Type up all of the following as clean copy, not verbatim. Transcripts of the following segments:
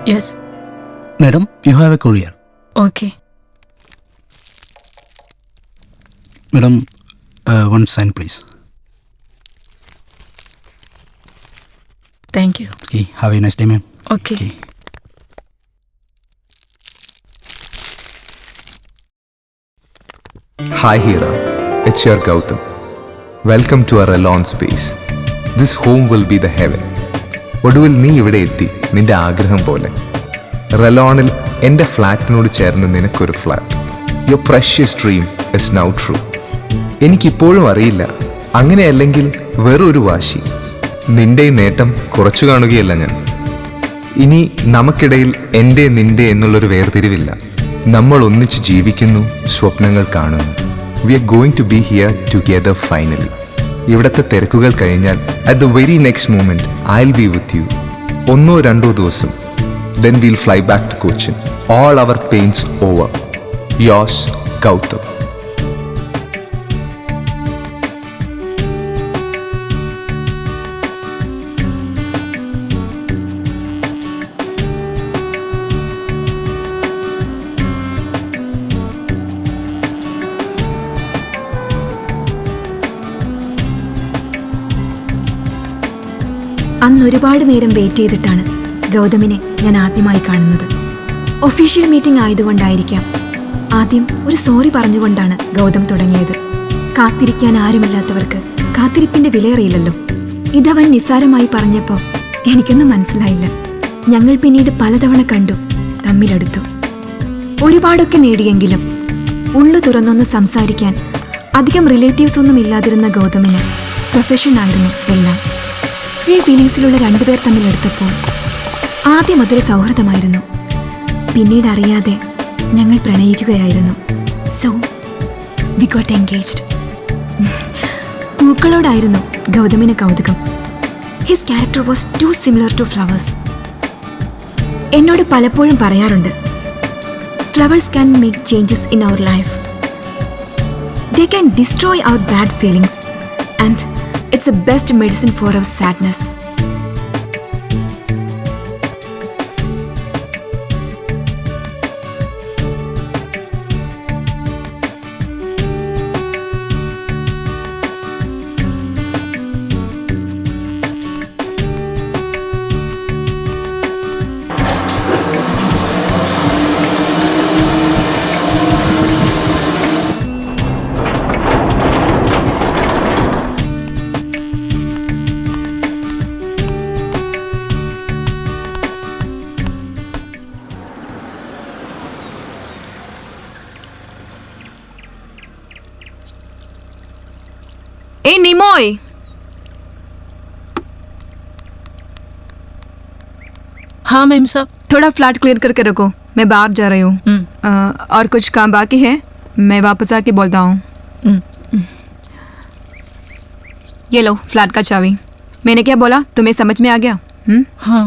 Yes. Madam, you have a courier. Okay. Madam, one sign please. Thank you. Okay, have a nice day, ma'am. Okay. Hi Hira, it's your Gautam. Welcome to our alone space. This home will be the heaven. ഒടുവിൽ നീ ഇവിടെ എത്തി, നിന്റെ ആഗ്രഹം പോലെ. റെലോണിൽ എൻ്റെ ഫ്ലാറ്റിനോട് ചേർന്ന് നിനക്കൊരു flat. Your precious dream is now true. എനിക്കിപ്പോഴും അറിയില്ല, അങ്ങനെയല്ലെങ്കിൽ വെറൊരു വാശി. നിന്റെ നേട്ടം കുറച്ചു കാണുകയല്ല ഞാൻ. ഇനി നമുക്കിടയിൽ എൻ്റെ നിന്റെ എന്നുള്ളൊരു വേർതിരിവില്ല. നമ്മൾ ഒന്നിച്ച് ജീവിക്കുന്നു, സ്വപ്നങ്ങൾ കാണുന്നു. We are going to be here together finally. ഇവിടുത്തെ തിരക്കുകൾ കഴിഞ്ഞാൽ at the very next moment I will be with you. 1-2 ദിവസം, then we'll fly back to Cochin. All our pains over. Yours, Gautam. അന്ന് ഒരുപാട് നേരം വെയിറ്റ് ചെയ്തിട്ടാണ് ഗൗതമിനെ ഞാൻ ആദ്യമായി കാണുന്നത്. ഒഫീഷ്യൽ മീറ്റിംഗ് ആയതുകൊണ്ടായിരിക്കാം ആദ്യം ഒരു സോറി പറഞ്ഞുകൊണ്ടാണ് ഗൗതം തുടങ്ങിയത്. കാത്തിരിക്കാൻ ആരുമില്ലാത്തവർക്ക് കാത്തിരിപ്പിന്റെ വിലയറിയില്ലല്ലോ. ഇതവൻ നിസ്സാരമായി പറഞ്ഞപ്പോൾ എനിക്കൊന്നും മനസ്സിലായില്ല. ഞങ്ങൾ പിന്നീട് പലതവണ കണ്ടു, തമ്മിലടുത്തു. ഒരുപാടൊക്കെ നേടിയെങ്കിലും ഉള്ളു തുറന്നൊന്ന് സംസാരിക്കാൻ അധികം റിലേറ്റീവ്സ് ഒന്നും ഇല്ലാതിരുന്ന ഗൗതമിന് പ്രൊഫഷനായിരുന്നു എല്ലാം. ഈ ഫീലിങ്സിലുള്ള രണ്ടുപേർ തമ്മിലെടുത്തപ്പോൾ ആദ്യം അതൊരു സൗഹൃദമായിരുന്നു. പിന്നീട് അറിയാതെ ഞങ്ങൾ പ്രണയിക്കുകയായിരുന്നു. So we got engaged. പൂക്കളോടായിരുന്നു ഗൗതമിന് കൗതുകം. His character was too similar to flowers. എന്നോട് പലപ്പോഴും പറയാറുണ്ട്, flowers can make changes in our life. They can destroy our bad feelings and it's the best medicine for our sadness. ए निमोय, हाँ ma'am साहब. थोड़ा फ्लैट क्लियर करके रखो, मैं बाहर जा रही हूँ. और कुछ काम बाकी है, मैं वापस आके बोलता हूँ. ये लो फ्लैट का चाबी. मैंने क्या बोला तुम्हें समझ में आ गया? हाँ.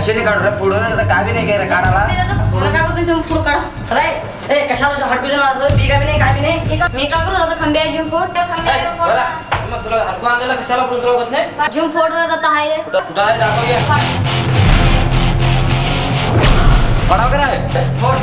कशाने काढू रे पुढं आता काय बी नाही काय रे काढायला पुढं काय होतं तुम्ही पुढं काढा अरे ए कशाला हटकून असं बी काय बी नाही काय बी नाही मी काय करू आता खंबे जिम फोड त्या खंबे बोला मग तुला हटकून आणलेला कशाला पुढं तुला होत नाही जिम फोड रे आता हाय कुठं आहे दाखव घे पडाव करा फोड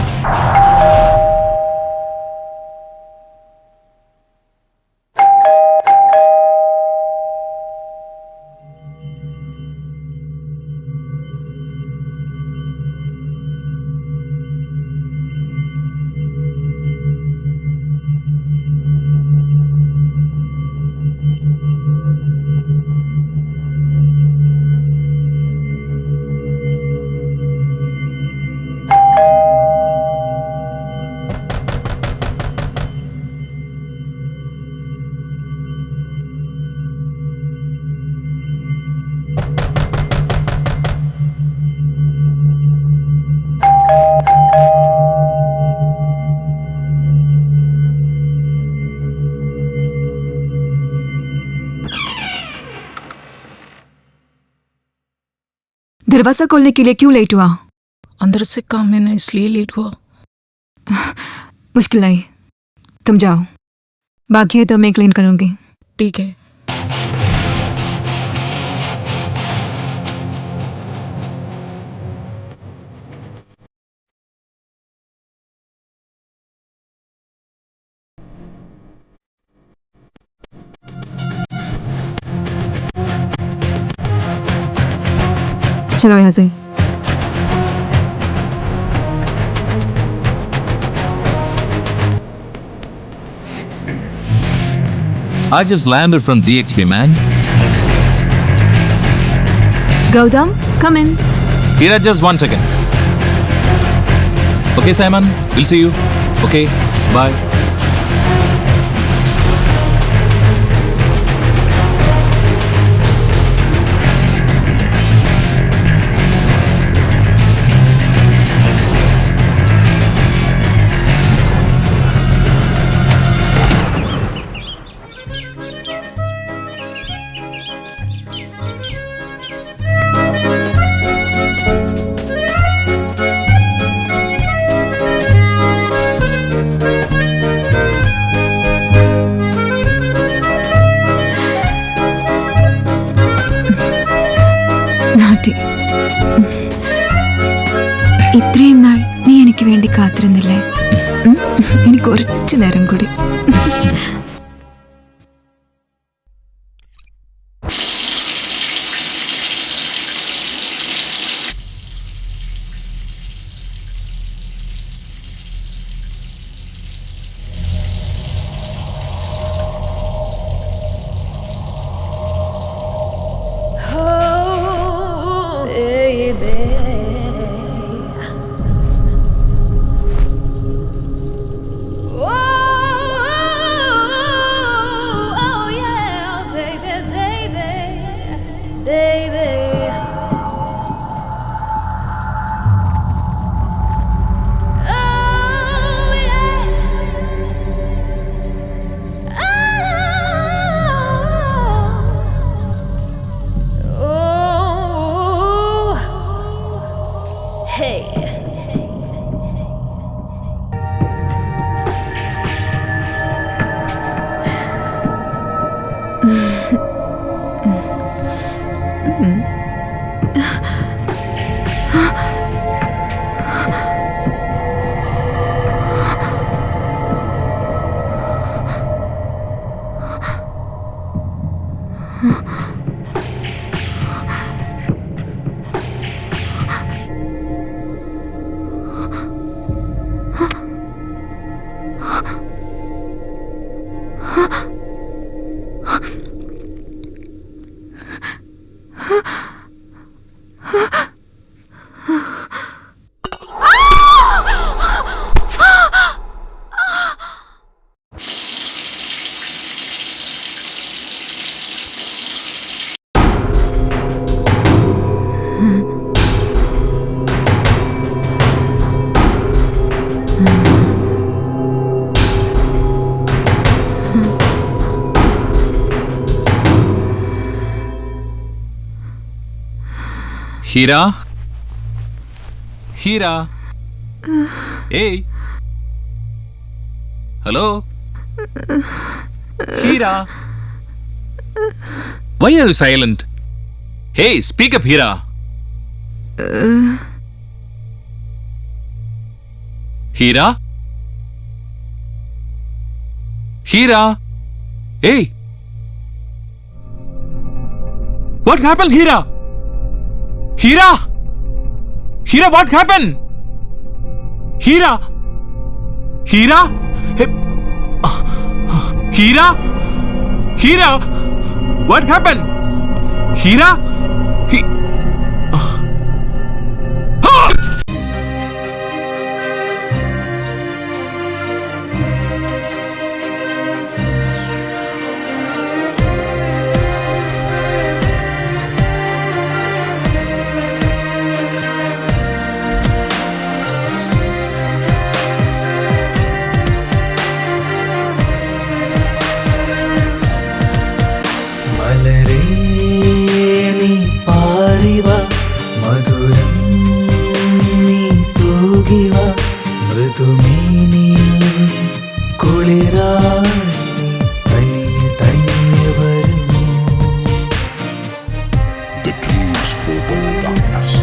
दरवाजा खोलने के लिए क्यों लेट हुआ? अंदर से काम है ना, इसलिए लेट हुआ। मुश्किल नहीं, तुम जाओ, बाकी है तो मैं क्लीन करूंगी। ठीक है। चलो यहाँ से। I just landed from DXP, man. Gautam, come in. Hira, just 1 second. Okay, Simon, we'll see you. Okay, bye. നാട്ടി ഇത്രയും നാൾ നീ എനിക്ക് വേണ്ടി കാത്തിരുന്നില്ലേ? എനിക്ക് കുറച്ചു നേരം കൂടി. Hira, Hira. Hey. Hello. Hira. Why are you silent? Hey, speak up, Hira. Hira? Hira? Hey. What happened, Hira? Hira? Hira, what happened? Hira? Hira? Hey. Hira? Hira? What happened? Hira? മലരേ നീ പാറിവ മധുരം നീ തൂകിവ മൃദുമേനിയിൽ കുളിരായി നീ തനിയെ തനിയെ വരുന്നു. The tools for bold darkness,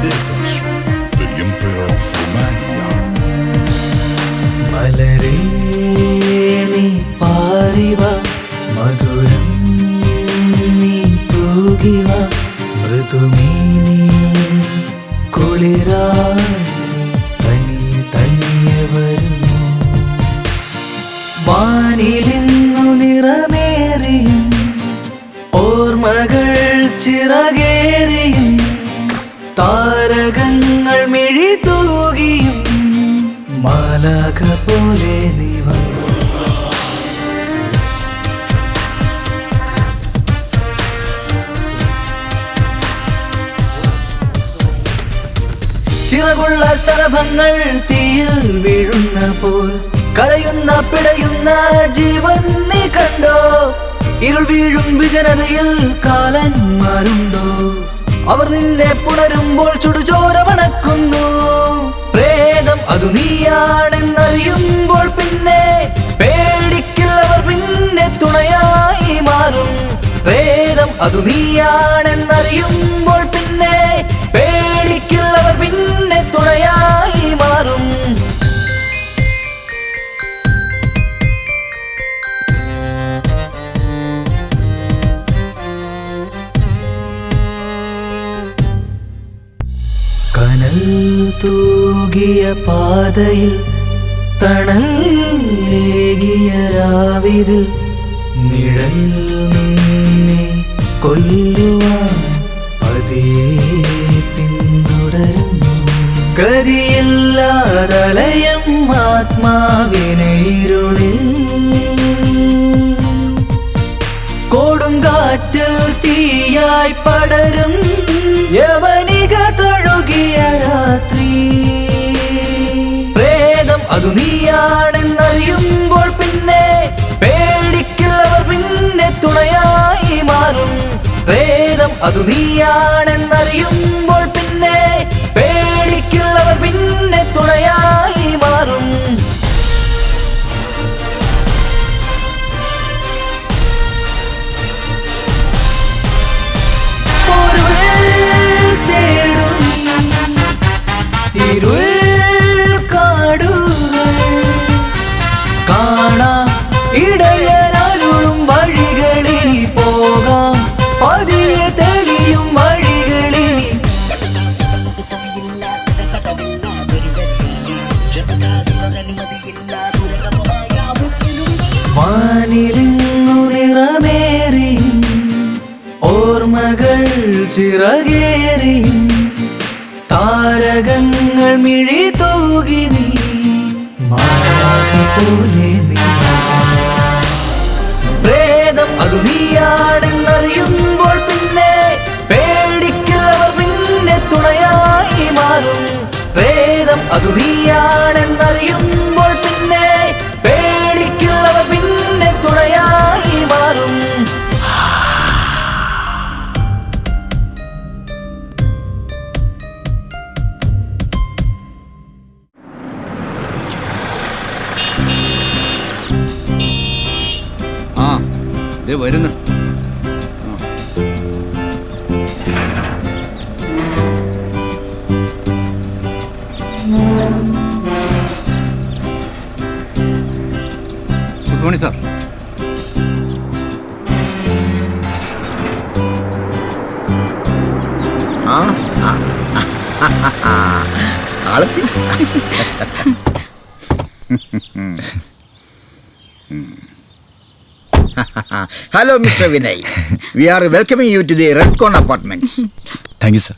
Illusion, the Emperor of Romania. മലരേ നീ പാറിവ മധുരം നീ തൂകിവ മൃദുമേനിയിൽ കുളിരായി നീ തനിയെ തനിയെ വരുന്നു. വാനിലിന്നു നിറമേറിയും ഓർമ്മകൾ ചിറകേറിയും താരകങ്ങൾ മിഴി തൂകിയും മാലാഖ പോലെ നീ വന്നു. ചിറകുള്ള ശലഭങ്ങൾ തീയിൽ വീഴുന്ന പോൽ കരയുന്ന പിടയുന്ന ജീവൻ നീ കണ്ടോ? ഇരുൾ വീഴും വിജനതയിൽ കാലന്മാരുണ്ടോ? അവർ നിന്നെ പുണരുമ്പോൾ ചുടുചോര മണക്കുന്നു. പ്രേതം അതു നീയാണെന്നറിയുമ്പോൾ പിന്നെ പേടിക്കില്ലവർ പിന്നെ തുണയായി മാറും. പ്രേതം അതു നീയാണെന്നറിയുമ്പോൾ പിന്നെ പേടിക്കില്ലവർ പിന്നെ തുണയായി മാറും. കനൽ തൂകിയ പാതയിൽ തണൽ ഏകിയ രാവിതിൽ നിഴൽ നിന്നെ കൊല്ലുവാൻ പതിയെ പിന്തുടരുന്നു. ഗതിയില്ലാതലയം ആത്മാവിനെ ഇരുളിൽ കൊടുങ്കാറ്റിൽ തീയായി പടരും യവനിക തഴുകിയ രാത്രി. പ്രേതം അതു നീയാണെന്നറിയുമ്പോൾ പിന്നെ പേടിക്കില്ലവർ പിന്നെ തുണയായി മാറും. പ്രേതം അതു നീയാണെന്നറിയുമ്പോൾ പിന്നെ പേടിക്കില്ലവർ പിന്നെ തുണയായി മാറും. ഇരുൾ കാടുകൾ കാണാം ഇടയനരുളും വഴികളിൽ പോകാം പതിയെ തെളിയും വഴികളിൽ. വാനിലിന്നു നിറമേറിയും ഓർമ്മകൾ ചിറകേറിയും താരകങ്ങൾ മിഴി തൂകി നീ മാലാഖ പോലെ നീ. പ്രേതം അതു നീയാണെന്നറിയുമ്പോൾ പിന്നെ പേടിക്കില്ലവർ പിന്നെ തുണയായി മാറും. പ്രേതം അതു നീയാണെന്നറിയുമ്പോൾ പിന്നെ പേടിക്കില്ലവർ പിന്നെ തുണയായി മാറും. വരുന്നു. Good morning sir. ആളെത്തി. Hello, Mr. Vinay. We are welcoming you to the Redcon Apartments. Thank you sir.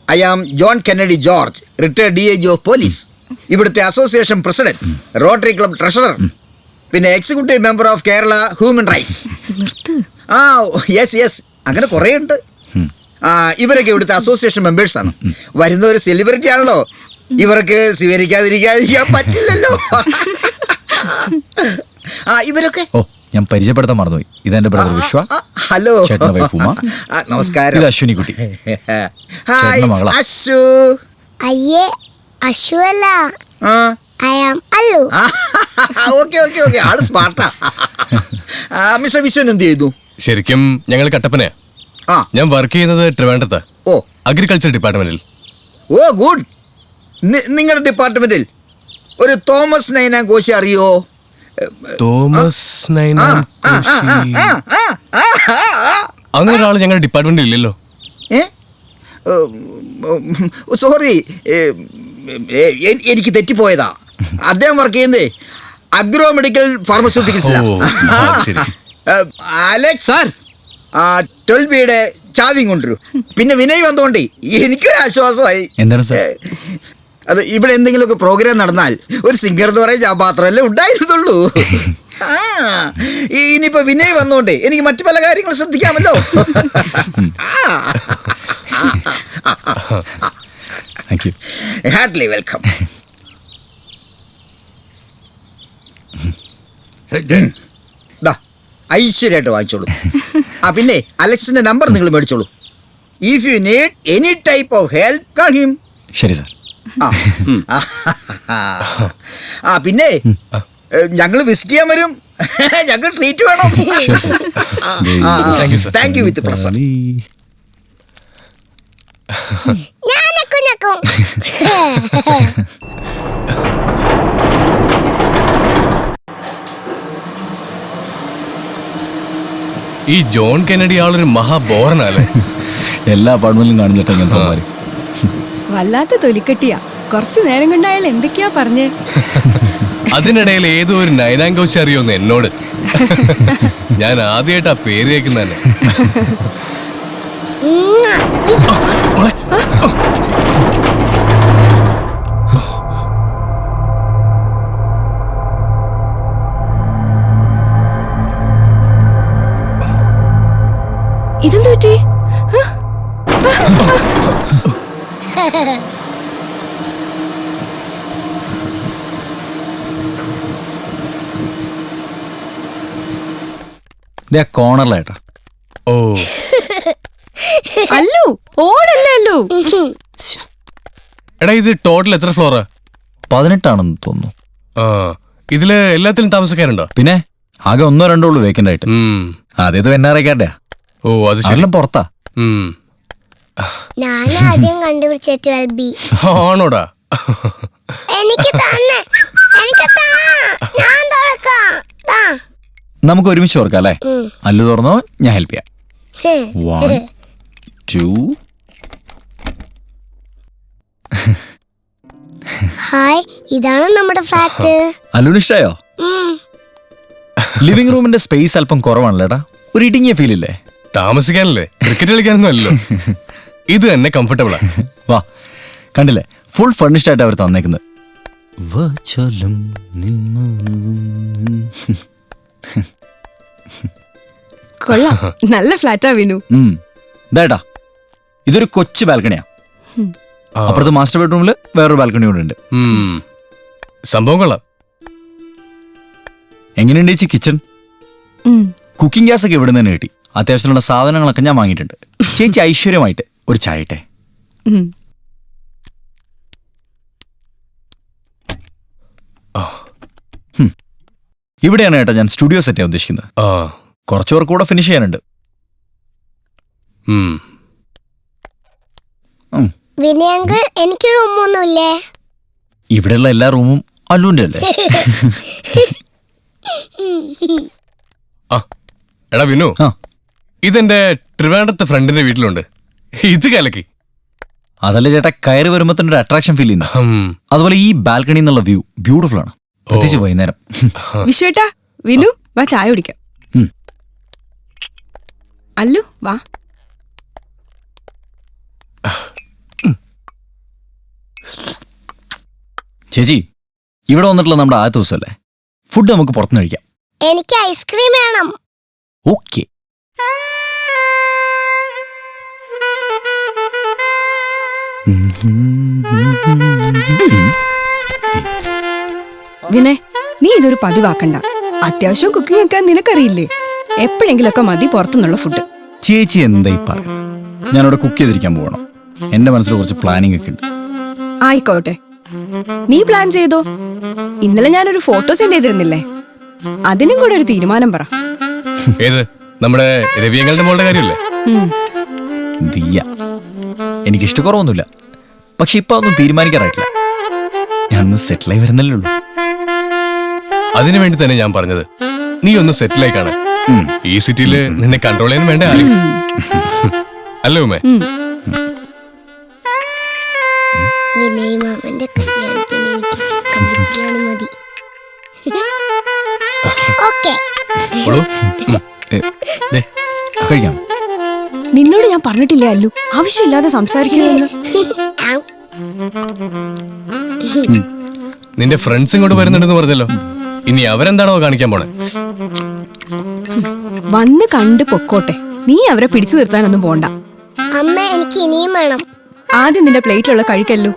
I am John Kennedy George, retired DIG of Police. ഇവിടുത്തെ association president, rotary club treasurer, പിന്നെ executive member of Kerala human rights. Yes അങ്ങനെ കുറേ ഉണ്ട്. ഇവരൊക്കെ ഇവിടുത്തെ association മെമ്പേഴ്സാണ്. വരുന്ന ഒരു celebrity ആണല്ലോ, ഇവർക്ക് സ്വീകരിക്കാതിരിക്കാൻ പറ്റില്ലല്ലോ. ഇവരൊക്കെ ഞാൻ പരിചയപ്പെടുത്താൻ മറന്നുപോയി. ഇതെന്റെ ബ്രദർ വിശ്വ. ഹലോ. ചേട്ടന്റെ വൈഫ് ഉമ. നമസ്കാരം. ഇത് അശ്വിനി കുട്ടി. ഹായ് അശു. അയ്യേ അശു അല്ല, ഐ ആം അല്ലു. ഓക്കെ ആള് സ്മാർട്ടാ. മിസ്റ്റർ വിശ്വൻ എന്ത് ചെയ്തു? ശരിക്കും ഞങ്ങൾ കട്ടപ്പനയാ. ഞാൻ വർക്ക് ചെയ്യുന്നത് ട്രിവാൻഡ്രത്ത്. അഗ്രികൾച്ചർ ഡിപ്പാർട്ട്മെന്റിൽ. ഓ ഗുഡ്. നിങ്ങളുടെ ഡിപ്പാർട്ട്മെന്റിൽ ഒരു തോമസ് നൈനാൻ കോശി അറിയോ? തോമസ് നൈനാൻ കോശി അങ്ങനെ ഒരാൾ ഞങ്ങളുടെ ഡിപ്പാർട്ട്മെന്റിൽ ഇല്ലല്ലോ. സോറി, എനിക്ക് തെറ്റിപ്പോയതാ. അദ്ദേഹം വർക്ക് ചെയ്യുന്നേ അഗ്രോ മെഡിക്കൽ ഫാർമസ്യൂട്ടിക്കൽസിലാണ്. അലക്സ് സാർ 12B ചാവിയും കൊണ്ടുവരും. പിന്നെ വിനയ് വന്നോണ്ടേ എനിക്കൊരു ആശ്വാസമായി. എന്താണ് സാർ? അത് ഇവിടെ എന്തെങ്കിലുമൊക്കെ പ്രോഗ്രാം നടന്നാൽ ഒരു സിംഗർ എന്ന് പറയാൻ ഞാൻ മാത്രമല്ലേ ഉണ്ടായിരുന്നുള്ളൂ. ഇനിയിപ്പോ വിനയ് വന്നോണ്ടേ എനിക്ക് മറ്റു പല കാര്യങ്ങൾ ശ്രദ്ധിക്കാമല്ലോ. Hartley welcome. ഐശ്വര്യമായിട്ട് വാങ്ങിച്ചോളൂ. പിന്നെ അലക്സിന്റെ നമ്പർ നിങ്ങൾ മേടിച്ചോളൂ. If you need any type of help call him. ശരി സാർ. പിന്നെ ഞങ്ങൾ വിസിറ്റ് ചെയ്യാൻ വരും. ഞങ്ങൾ ട്രീറ്റ് വേണം. Thank you with present. ഈ ജോൺ കെന്നഡി ആളൊരു മഹാബോറനല്ലേ. എല്ലാ അപ്പാർട്ട്മെന്റിലും കാണുന്നിട്ട് ഇങ്ങനത്തെ. വല്ലാത്ത തൊലിക്കെട്ടിയാ. കുറച്ചു നേരം കൊണ്ട് അയാൾ എന്തൊക്കെയാ പറഞ്ഞേ. അതിനിടയിൽ ഏതോ ഒരു നൈനാങ്കോശി അറിയോന്ന് എന്നോട്. ഞാൻ ആദ്യമായിട്ട് ആ പേര് കേൾക്കുന്നതന്നെ. ഇതെന്തു പറ്റി? കോർണറിലായിട്ടാ. ഓ അല്ലു ഓടല്ലേ അല്ലു. എടാ ഇത് ടോട്ടൽ എത്ര ഫ്ലോറാ? 18 തോന്നുന്നു. ഇതില് എല്ലാത്തിലും താമസക്കാരുണ്ടോ? പിന്നെ ആകെ 1-2 ഉള്ളൂ വേക്കൻ്റ് ആയിട്ട്. അതേതോ NRI-ക്കാരുടെയാ. ഓ അത് ശരി. പുറത്താ. ഞാൻ ആദ്യം കണ്ടുപിടിച്ച 12B. ആണോടാ? എനിക്ക് തന്നെ, എനിക്ക് ഞാൻ തുറക്കാം. നമുക്ക് ഒരുമിച്ച് ഓർക്കാം അല്ലേ? അല്ലു തുറന്നോ, ഞാൻ ഹെൽപ്പ് ചെയ്യാം. 1 2. ഹായ്, ഇതാണ് നമ്മുടെ ഫ്ലാറ്റ്. അല്ലുവിന് ഇഷ്ടായോ? ലിവിംഗ് റൂമിന്റെ സ്പേസ് അല്പം കുറവാണല്ലേട്ടാ. ഒരു ഇടുങ്ങിയ ഫീൽ ഇല്ലേ? താമസിക്കാനല്ലേ, ക്രിക്കറ്റ് കളിക്കാനൊന്നും അല്ലല്ലോ. ഇത് തന്നെ കംഫർട്ടബിളാ. വാ, കണ്ടില്ലേ, ഫുൾ ഫർണിഷ്ഡ് ആയിട്ട് അവർ തന്നേക്കുന്നത്. കൊള്ളാം, നല്ല ഫ്ലാറ്റാ വിനു. ഇതായിട്ടാ, ഇതൊരു കൊച്ചു ബാൽക്കണിയാ. അപ്പുറത്ത് മാസ്റ്റർ ബെഡ്റൂമിൽ വേറൊരു ബാൽക്കണി കൂടെ ഉണ്ട്. സംഭവം കൊള്ളാം. എങ്ങനെയുണ്ട് ചേച്ചി കിച്ചൺ? കുക്കിംഗ് ഗ്യാസ് ഒക്കെ ഇവിടെ നിന്ന് തന്നെ കിട്ടി. അത്യാവശ്യമുള്ള സാധനങ്ങളൊക്കെ ഞാൻ വാങ്ങിയിട്ടുണ്ട്. ചേച്ചി ഐശ്വര്യമായിട്ട് ഒരു ചായ ഇട്ടെ. ഇവിടെയാണ് ഏട്ടാ ഞാൻ സ്റ്റുഡിയോ സെറ്റ് ചെയ്യാൻ ഉദ്ദേശിക്കുന്നത്. കുറച്ച് വർക്ക് കൂടെ ഫിനിഷ് ചെയ്യാനുണ്ട്. വിനയങ്കൾ എനിക്ക് റൂമൊന്നുമില്ലേ? ഇവിടെയുള്ള എല്ലാ റൂമും അല്ലുവിന്റെ അല്ലേ? എടാ വിനു, ഇതെന്റെ ട്രിവാൻഡ്രത്തെ ഫ്രണ്ടിന്റെ വീട്ടിലുണ്ട്. ഇത് കലക്കി. അതല്ലേ ചേട്ടാ, കയറി വരുമ്പോ തന്നെ ഒരു അട്രാക്ഷൻ ഫീൽ ചെയ്യുന്നു. അതുപോലെ ഈ ബാൽക്കണി എന്നുള്ള വ്യൂ ബ്യൂട്ടിഫുൾ ആണ്, പ്രത്യേകിച്ച് വൈകുന്നേരം. വിശ്വേട്ടാ, വിനു വാ ചായ കുടിക്കാം. അല്ലു വാ. ചേച്ചി, ഇവിടെ വന്നിട്ടുള്ള നമ്മുടെ ആദ്യത്തെ ദിവസമല്ലേ, ഫുഡ് നമുക്ക് പുറത്തുനിന്ന് കഴിക്കാം. എനിക്ക് ഐസ്ക്രീം വേണം. ഓക്കെ. വിനയ്, നീ ഇതൊരു പതിവാക്കണ്ട. അത്യാവശ്യം കുക്കിംഗ് ഒക്കെ നിനക്കറിയില്ലേ? എപ്പോഴെങ്കിലൊക്കെ മതി പുറത്തുനിന്നുള്ള ഫുഡ്. ചേച്ചി എന്തായി പറയും? ഞാനിവിടെ കുക്ക് ചെയ്തിരിക്കാൻ പോകണം. എന്റെ മനസ്സിൽ കുറച്ച് പ്ലാനിങ് ഒക്കെ ഉണ്ട്. ആയിക്കോട്ടെ, നീ പ്ലാൻ ചെയ്തോ. ഇന്നലെ ഞാനൊരു ഫോട്ടോ സെൻഡ് ചെയ്തിരുന്നില്ലേ, അതിനും കൂടെ ഒരു തീരുമാനം പറ. ഏത്? നമ്മുടെ രവിയങ്ങളുടെ മോളുടെ കാര്യമല്ലേ? ദിയ. എനിക്ക് ഇഷ്ടക്കുറവൊന്നുമില്ല, പക്ഷെ ഇപ്പൊ ഒന്നും തീരുമാനിക്കാറായിട്ടില്ല. ഞാനൊന്ന് സെറ്റിലായി വരുന്നല്ലേ ഉള്ളൂ. അതിനു വേണ്ടി തന്നെ ഞാൻ പറഞ്ഞത്, നീ ഒന്ന് സെറ്റിലായി കാണാൻ. ഈ സിറ്റിയില് നിന്നെ കൺട്രോൾ ചെയ്യാൻ വേണ്ട ആരും. അല്ലേ ഉമ്മേ? വിനയ് മാമന്റെ കല്യാണത്തിന് എനിക്ക് ചിക്കൻ ബിരിയാണി മതി. ഓക്കേ. കഴിക്കാം. നിന്നോട് ഞാൻ പറഞ്ഞിട്ടില്ലേ അല്ലു, ആവശ്യമില്ലാതെ സംസാരിക്കുന്നതെന്ന്. നിന്റെ ഫ്രണ്ട്സ് ഇങ്ങോട്ട് വരുന്നുണ്ടെന്ന് പറഞ്ഞല്ലോ, ഇനി അവരെന്താണോ കാണിക്കാൻ പോണേ? വന്ന് കണ്ടു പൊക്കോട്ടെ, നീ അവരെ പിടിച്ചു നിർത്താനൊന്നും പോണ്ട. അമ്മ, എനിക്ക് ഇനിയും വേണം. ആദ്യം നിന്റെ പ്ലേറ്റിലുള്ള കഴിക്കല്ലു.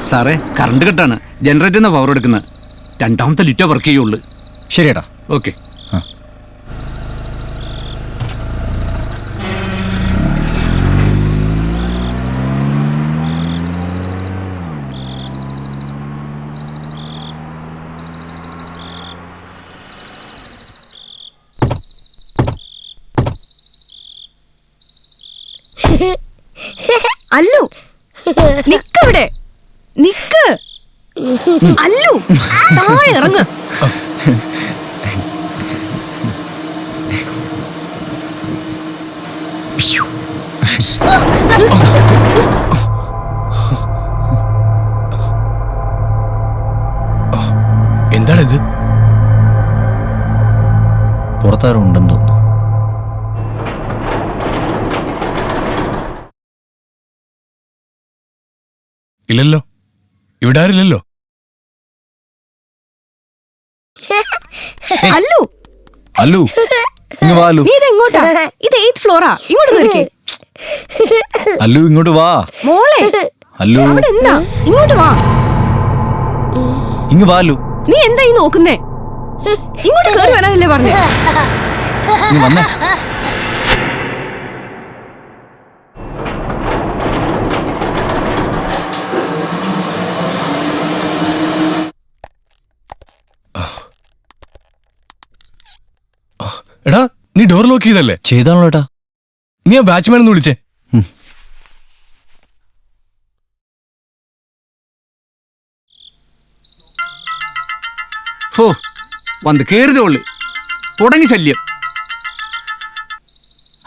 സാറേ, കറണ്ട് കട്ടാണ്. ജനറേറ്ററിൽ പവർ എടുക്കുന്നത്. രണ്ടാമത്തെ ലിറ്റോ വർക്ക് ചെയ്യുള്ളൂ. ശരിയേട്ടാ. ഓക്കെ. അല്ലു, നിക്കവിടെ, നിക്ക്. അല്ലു, താഴെ ഇറങ്ങ്. എന്താണിത്? പുറത്താരും ഉണ്ടെന്ന് തോന്നുന്നു. ഇല്ലല്ലോ, ഇവിടെ ആരില്ലല്ലോ. അല്ലു, അല്ലു, ഇങ്ങ് വാ. അല്ലു, നീ ഇതെങ്ങോട്ടാ? ഇത് 8th ഫ്ലോറാ. ഇങ്ങോട്ട് നിൽക്കേ. അല്ലു, ഇങ്ങോട്ട് വാ. മോളെ, അല്ലു, അവിടെ എന്താ? ഇങ്ങോട്ട് വാ. ഇങ്ങ് വാ. അല്ലു, നീ എന്താ ഈ നോക്കുന്നേ? ഇങ്ങോട്ട് കയറി വരാനല്ലേ പറഞ്ഞേ? നീ വന്നേ. എടാ, നീ ഡോർ ലോക്ക് ചെയ്തല്ലേ? ചെയ്താണല്ലോ ഏട്ടാ. നീ ആ ബാച്ച്മാൻ ഒന്ന് വിളിച്ചേ. ഓ, വന്ന് കേറുതേ ഉള്ളു. തുടങ്ങി ശല്യം.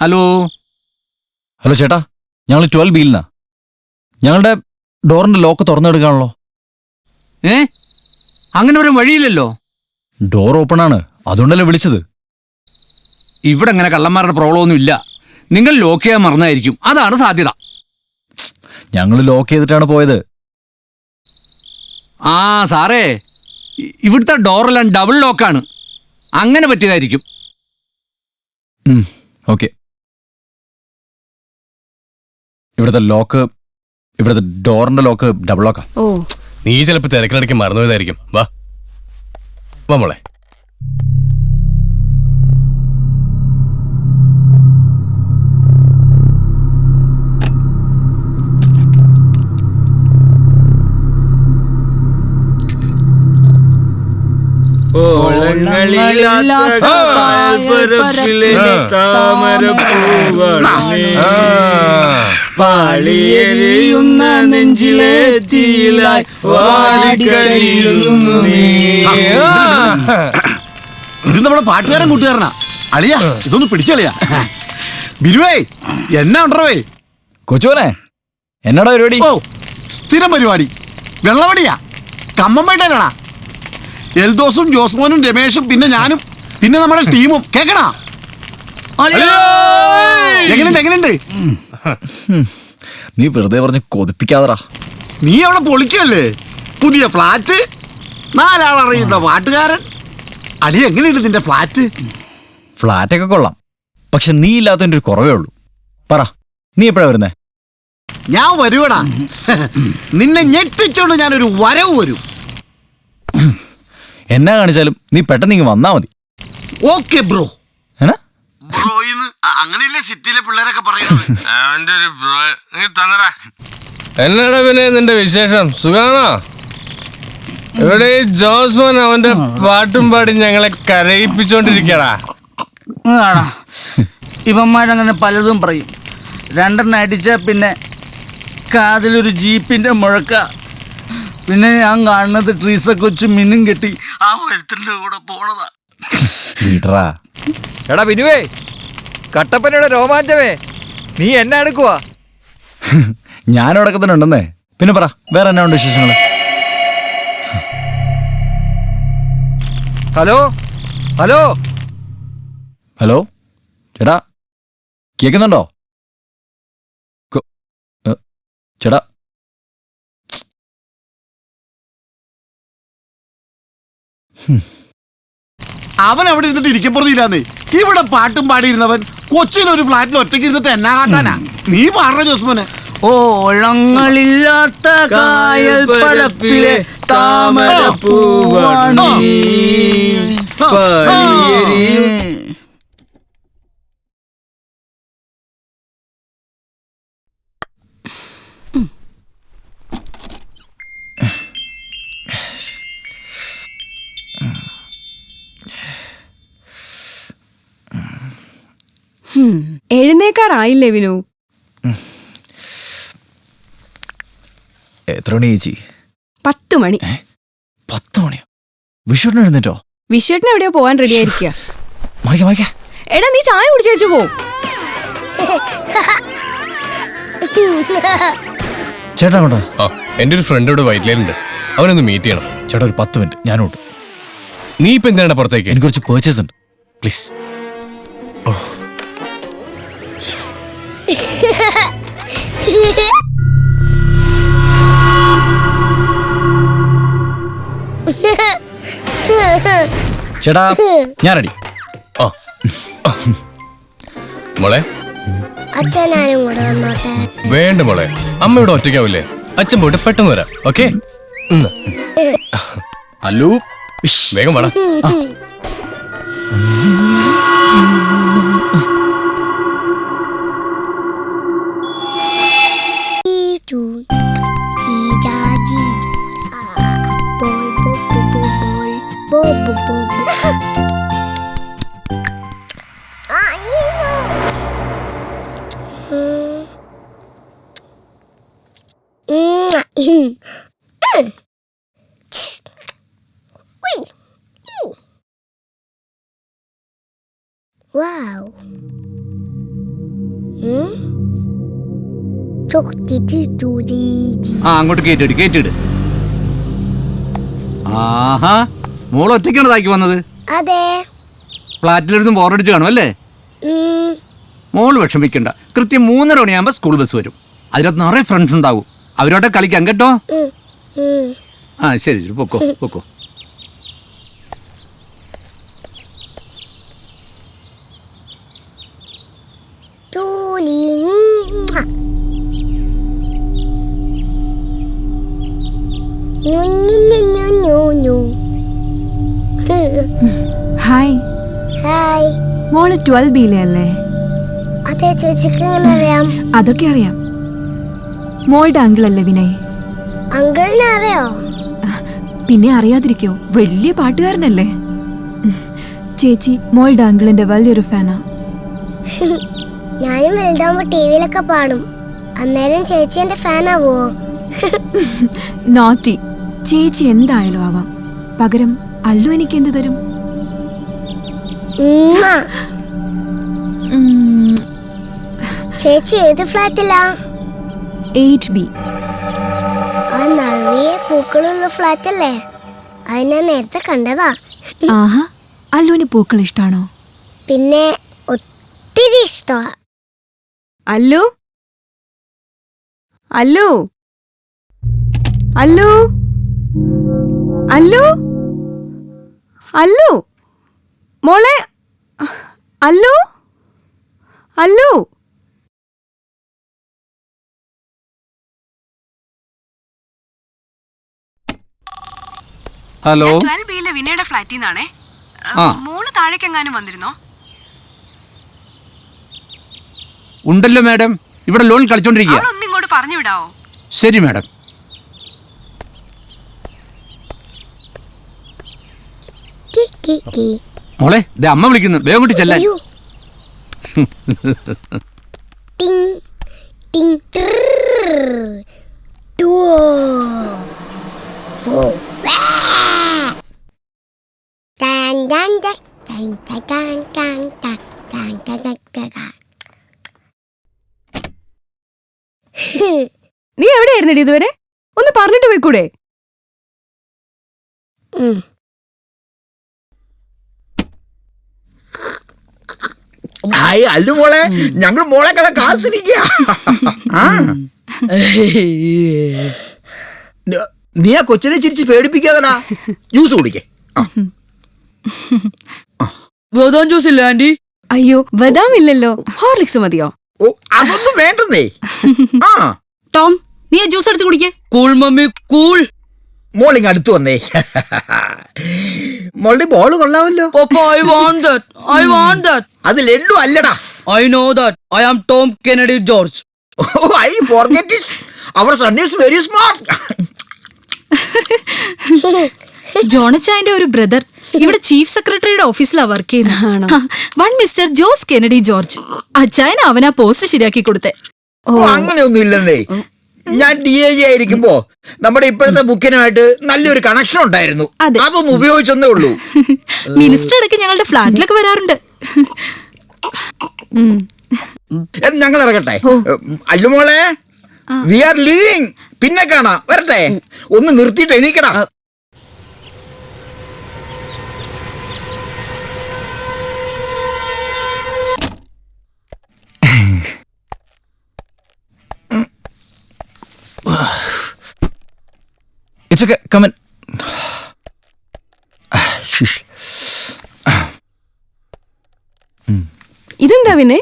ഹലോ. ഹലോ ചേട്ടാ, ഞങ്ങൾ 12B-ന്നാ. ഞങ്ങളുടെ ഡോറിന്റെ ലോക്ക് തുറന്നെടുക്കാണല്ലോ. അങ്ങനെ ഒരു വഴിയില്ലല്ലോ. ഡോർ ഓപ്പൺ ആണ്, അതുകൊണ്ടല്ലേ വിളിച്ചത്. ഇവിടെ അങ്ങനെ കള്ളന്മാരുടെ പ്രോബ്ലം ഒന്നും ഇല്ല. നിങ്ങൾ ലോക്ക് ചെയ്യാൻ മറന്നായിരിക്കും, അതാണ് സാധ്യത. ഞങ്ങൾ ലോക്ക് ചെയ്തിട്ടാണ് പോയത്. ആ സാറേ, ഇവിടുത്തെ ഡോറെല്ലാം ഡബിൾ ലോക്കാണ്. അങ്ങനെ പറ്റിയതായിരിക്കും. ഓക്കെ. ഇവിടുത്തെ ഡോറിന്റെ ലോക്ക് ഡബിൾ ലോക്കാ. ഓ, നീ ചിലപ്പോ തിരക്കിനിടയ്ക്ക് മറന്നുപോയതായിരിക്കും. വാ വാ മോളെ. പാളിയെരിയുന്ന നെഞ്ചിലെ തീയിലായി വാടിക്കഴിയുന്നു നീ. ഇത് നമ്മുടെ പാട്ടുകാരൻ കൂട്ടുകാരനാ. അളിയാ ഇതൊന്ന് പിടിച്ചളിയാ. ബിരുവേ എന്നാ ഉണ്ടേ കൊച്ചുവനെ എന്നാടാ പരിപാടി? ഓ സ്ഥിരം പരിപാടി വെള്ളവടിയാ. കമ്മമ്പേട്ടനാ. എൽദോസും ജോസ്മോനും രമേഷും പിന്നെ ഞാനും പിന്നെ നമ്മുടെ ടീമും കേക്കണാ. എങ്ങനെയുണ്ട്? നീ വെറുതെ പറഞ്ഞ് കൊതിപ്പിക്കാതറാ. നീ അവിടെ പൊളിക്കല്ലേ? പുതിയ ഫ്ലാറ്റ്, 4 ആളറിയുന്ന പാട്ടുകാരൻ. അടി എങ്ങനെയുണ്ട് നിന്റെ ഫ്ലാറ്റ്? ഫ്ലാറ്റൊക്കെ കൊള്ളാം, പക്ഷെ നീ ഇല്ലാത്തതിന്റെ ഒരു കുറവേ ഉള്ളൂ. പറ, നീ എപ്പോഴാ വരുന്നേ? ഞാൻ വരുവടാ. നിന്നെ ഞെട്ടിച്ചോണ്ട് ഞാനൊരു വരവ് വരും. എന്നാ കാണിച്ചാലും നീ പെട്ടെന്ന് ഇങ്ങ് വന്നാ മതി. Okay bro. അങ്ങനെയല്ലേ സിറ്റിയിലെ പിള്ളേരൊക്കെ പറയുന്നത്. എന്നാടാ പിന്നെ നിന്റെ വിശേഷം? സുഖാണോ? ഇവിടെ ഈ ജോസ്മോൻ അവന്റെ പാട്ടും പാടി ഞങ്ങളെ കരയിപ്പിച്ചോണ്ടിരിക്കടാ. ഇവന്മാരങ്ങനെ പലതും പറയും. 2 അടിച്ച പിന്നെ കാതിലൊരു ജീപ്പിന്റെ മുഴക്ക. പിന്നെ ഞാൻ കാണുന്നത് ട്രീസ കൊച്ചു മിന്നും കെട്ടി ആ വഴുത്തിന്റെ കൂടെ പോണതാ. എടാ ബിനുവേ, കട്ടപ്പനയുടെ രോമാഞ്ചമേ, നീ എന്നെ എടുക്കുവാ? ഞാനവിടൊക്കെ തന്നെ ഉണ്ടെന്നേ. പിന്നെ പറ, വേറെ എന്നാ ഉണ്ട് വിശേഷങ്ങള്? ഹലോ ഹലോ ഹലോ ചേട്ടാ, കേൾക്കുന്നുണ്ടോ? ചേട്ടാ, അവൻ അവിടെ ഇരുന്നിട്ട് ഇരിക്കപ്പുറത്തില്ലാന്നേ. ഇവിടെ പാട്ടും പാടിയിരുന്നവൻ കൊച്ചിയിലൊരു ഫ്ലാറ്റിൽ ഒറ്റയ്ക്ക് ഇരുന്നിട്ട് എന്നാ കാട്ടാനാ? നീ പാടണ ജോസ്മോനെ. ഓളങ്ങളില്ലാത്ത കായൽ പരപ്പിലെ താമരപ്പൂവാണീ. എഴുന്നേക്കാറായില്ലേ വിനു? എത്ര മണി ചേച്ചി? 10 മണി. 10 മണിയോ? വിഷുവിന് എഴുന്നേറ്റോ? വിഷുവിന് എവിടെയോ പോവാൻ റെഡി ആയിരിക്കുക. എടാ നീ ചായ കുടിച്ചേച്ചു പോ. ചേട്ടാ കൊണ്ടോ? എന്റെ ഒരു ഫ്രണ്ടോട് വൈറ്റ്ലൈനുണ്ട്, അവനൊന്ന് മീറ്റ് ചെയ്യണം. ചേട്ടാ ഒരു 10 മിനിറ്റ് ഞാനോട്ട്. നീ ഇപ്പൊ എന്തിനാണ് പുറത്തേക്ക്? എനിക്ക് കുറച്ച് പേർച്ചേസ് ഉണ്ട്, പ്ലീസ്. ചേട്ടാ ഞാൻ റെഡി. മോളെ, അച്ഛനാരും കൂടെ വന്നോട്ടെ. വേണ്ട മോളെ, അമ്മ ഇവിടെ ഒറ്റയ്ക്കാവില്ലേ? അച്ഛൻ പോയിട്ട് പെട്ടെന്ന് വരാം. ഓക്കെ, അല്ലു വേഗം വേണം. Wow. അങ്ങോട്ട് കേറ്റിട്. ആഹാ, മോൾ ഒറ്റയ്ക്കാണ് താക്കി വന്നത്? അതെ. ഫ്ലാറ്റിലിരുന്ന് ബോറടിച്ച് കാണും അല്ലേ? മോള് വിഷമിക്കണ്ട, കൃത്യം 3:30 മണിയാകുമ്പോ സ്കൂൾ ബസ് വരും. അതിനകത്ത് നിറയെ ഫ്രണ്ട്സ് ഉണ്ടാവും. അവരോടെ കളിക്കാം കേട്ടോ. ആ ശരി ശരി, പൊക്കോ പൊക്കോ. ഹായ്. ഹായ്. മോള് 12B-ലെ അല്ലേ? അതെ, ചേച്ചിക്ക് എങ്ങനെ അറിയാം? അതൊക്കെ അറിയാം. മോളുടെ അങ്കിളല്ലേ വിനയ്? അങ്കിളിനെ അറിയോ? പിന്നെ അറിയാതിരിക്കോ? വലിയ പാട്ടുകാരനല്ലേ? ചേച്ചി മോളുടെ അങ്കിളിന്റെ വലിയൊരു ഫാനാ. ഞാനും വലുതാകുമ്പോ ടിവിയിലൊക്കെ പാടും. അന്നേരം ചേച്ചി എന്റെ ഫാനാവോ? നോട്ടി. ചേച്ചി എന്തായാലും ആവാം. പകരം അല്ലു എനിക്ക് എന്ത് തരും? ചേച്ചി ഏത് ഫ്ലാറ്റിലാ? 8B. ആ നിറയെ പൂക്കളുള്ള ഫ്ലാറ്റ് അല്ലേ? അത് ഞാൻ നേരത്തെ കണ്ടതാ. ആഹാ, അല്ലുവിന് പൂക്കൾ ഇഷ്ടാണോ? പിന്നെ ഒത്തിരി ഇഷ്ടമാ. അല്ലു അല്ലു അല്ലു അല്ലു അല്ലു മോളെ അല്ലു അല്ലു. ഹലോ, 12Bയിലെ വിനയുടെ ഫ്ലാറ്റിൽ നിന്നാണേ. ആ. മോള് താഴേക്കെങ്ങാനും വന്നിരുന്നോ? ഉണ്ടല്ലോ മാഡം, ഇവിടെ ലോൺ കളിച്ചോണ്ടിരിക്കുക. ഒന്ന് ഇങ്ങോട്ട് പറഞ്ഞു വിടാവോ? ശരി മാഡം. മോളെ, ദേ അമ്മ വിളിക്കുന്നു, വേഗം കൊണ്ട് ചെല്ലാൻ. നീ എവിടെയായിരുന്നടി ഇതുവരെ? ഒന്ന് പറഞ്ഞിട്ട് പോയിക്കൂടെ? അല്ലു മോളെ, ഞങ്ങൾ മോളെ കട കാത്തിരിക്കുക. നീ ആ കൊച്ചിനെ ചിരിച്ച് പേടിപ്പിക്കാതടാ. ജ്യൂസ് കുടിക്കേ. ബദാം ജ്യൂസ് ഇല്ല ആന്റി? അയ്യോ, ബദാം ഇല്ലല്ലോ. ഹോർലിക്സ് മതിയോ? ഓ, അതൊന്നും വേണ്ടെന്നേ. ടോം, നീ ജ്യൂസ് എടുത്ത് കുടിക്കേ. Cool mummy cool. മോളിങ് അടുത്ത് വന്നേ. മോളുടെ ബോള് കൊള്ളാമല്ലോ. I want that. അത് ലഡു അല്ലടാ. I know that. I am Tom Kennedy George. I forget it. Our son is very smart. ജോണച്ചായന്റെ ഒരു ബ്രദർ ഇവിടെ ചീഫ് സെക്രട്ടറിയുടെ ഓഫീസിലാ വർക്ക് ചെയ്യുന്നത്. One mister Jose Kennedy George. അച്ചായൻ അവനാ പോസ്റ്റ് ശരിയാക്കി കൊടുത്തേ. അങ്ങനെയൊന്നും ഇല്ലെന്നേ. ഞാൻ DAG ആയിരിക്കുമ്പോ നമ്മുടെ ഇപ്പോഴത്തെ ബുക്കിനുമായിട്ട് നല്ലൊരു കണക്ഷൻ ഉണ്ടായിരുന്നു. അതൊന്നും ഉപയോഗിച്ചെന്നേ ഉള്ളൂ. മിനിസ്റ്റർ ഇടയ്ക്ക് ഞങ്ങളുടെ ഫ്ലാറ്റിലൊക്കെ വരാറുണ്ട്. ഞങ്ങൾ ഇറങ്ങട്ടെ. അല്ലുമോളെ, വി ആർ ലീവിങ്. പിന്നെ കാണാം. വരട്ടെ. ഒന്ന് നിർത്തിയിട്ട് എണീക്കടാ. It's okay, come in. ഇതെന്താ പിന്നെ?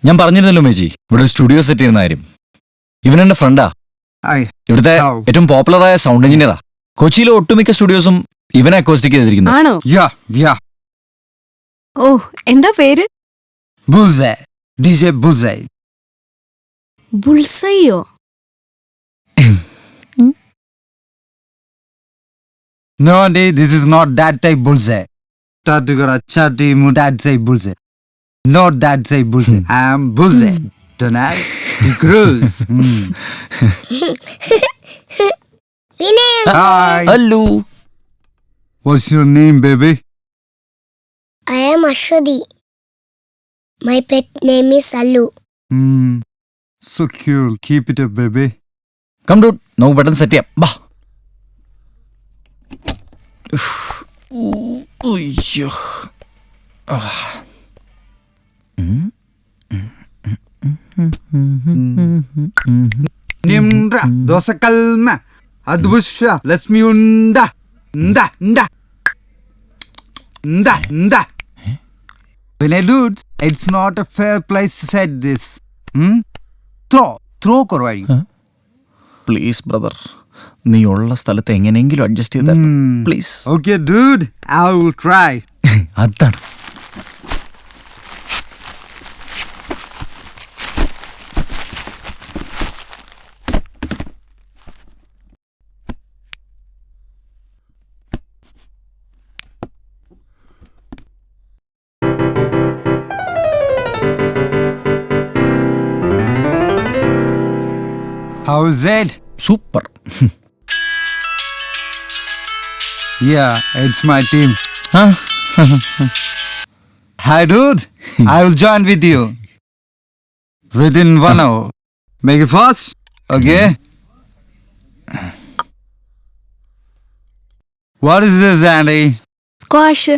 ഞാൻ പറഞ്ഞിരുന്നല്ലോ മേജി, ഇവിടെ ഒരു സ്റ്റുഡിയോ സെറ്റ് ചെയ്യുന്ന കാര്യം. ഇവൻ എന്റെ ഫ്രണ്ടാ. ഇവിടുത്തെ ഏറ്റവും പോപ്പുലറായ സൗണ്ട് എഞ്ചിനീയറാ. കൊച്ചിയിലെ ഒട്ടുമിക്ക സ്റ്റുഡിയോസും ഇവനെ അക്കോസ്റ്റിക് ചെയ്തിരിക്കുന്നു. ആണോ? ഓ, എന്താ പേര്? Bullseye. DJ Bullseye. ബുൾസൈയോ? No, Andy, this is not that type bullseye. Tatugara chati mudad say bullseye. Not that say bullseye. I am bullseye. Tonight, the cruise. Hi. Hello. What's your name, baby? I am Ashwati. My pet name is Allu. So cute. Keep it up, baby. Come dude, no button set ചെയ്യാം. ബാ. ഉയ്യോ. Nimra dosa kalma advusha let's me unda nda nda nda nda. When I dude, it's not a fair place to say this. Throw korvari. Please brother, നീ ഉള്ള സ്ഥലത്ത് എങ്ങനെയെങ്കിലും adjust ചെയ്ത please. Okay dude, I will try. അതാണ്. How is it? Super. Yeah, it's my team. Hi, dude. I will join with you within 1 hour. Make it fast, okay? What is this, Andy? Squash.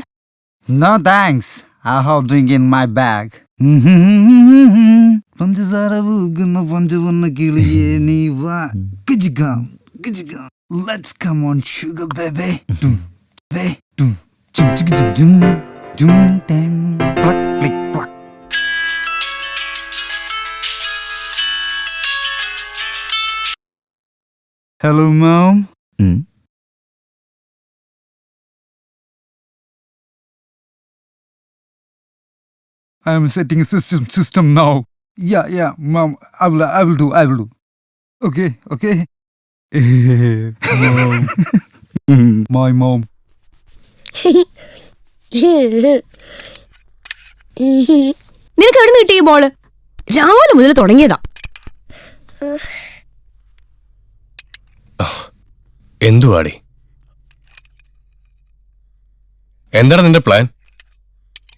No thanks. I have drink in my bag. പഞ്ചസാര വീകുന്ന പഞ്ചവർണ്ണ കിളിയേ നീ വാ. കിജിക്കാം, കിജിക്കാം. Let's come on, sugar baby. Dum, chum, chum, chum, chum, chum, dum, pluck, click, pluck. Hello, Mom. I am setting a system now. Yeah, Mom. I will do. Okay. Mom. My mom. നിനക്ക് എവിടെ നിന്ന് കിട്ടിയ ball? രാവിലെ മുതൽ തുടങ്ങിയതാ. എന്തുവാടി? എന്താണ് നിന്റെ പ്ലാൻ?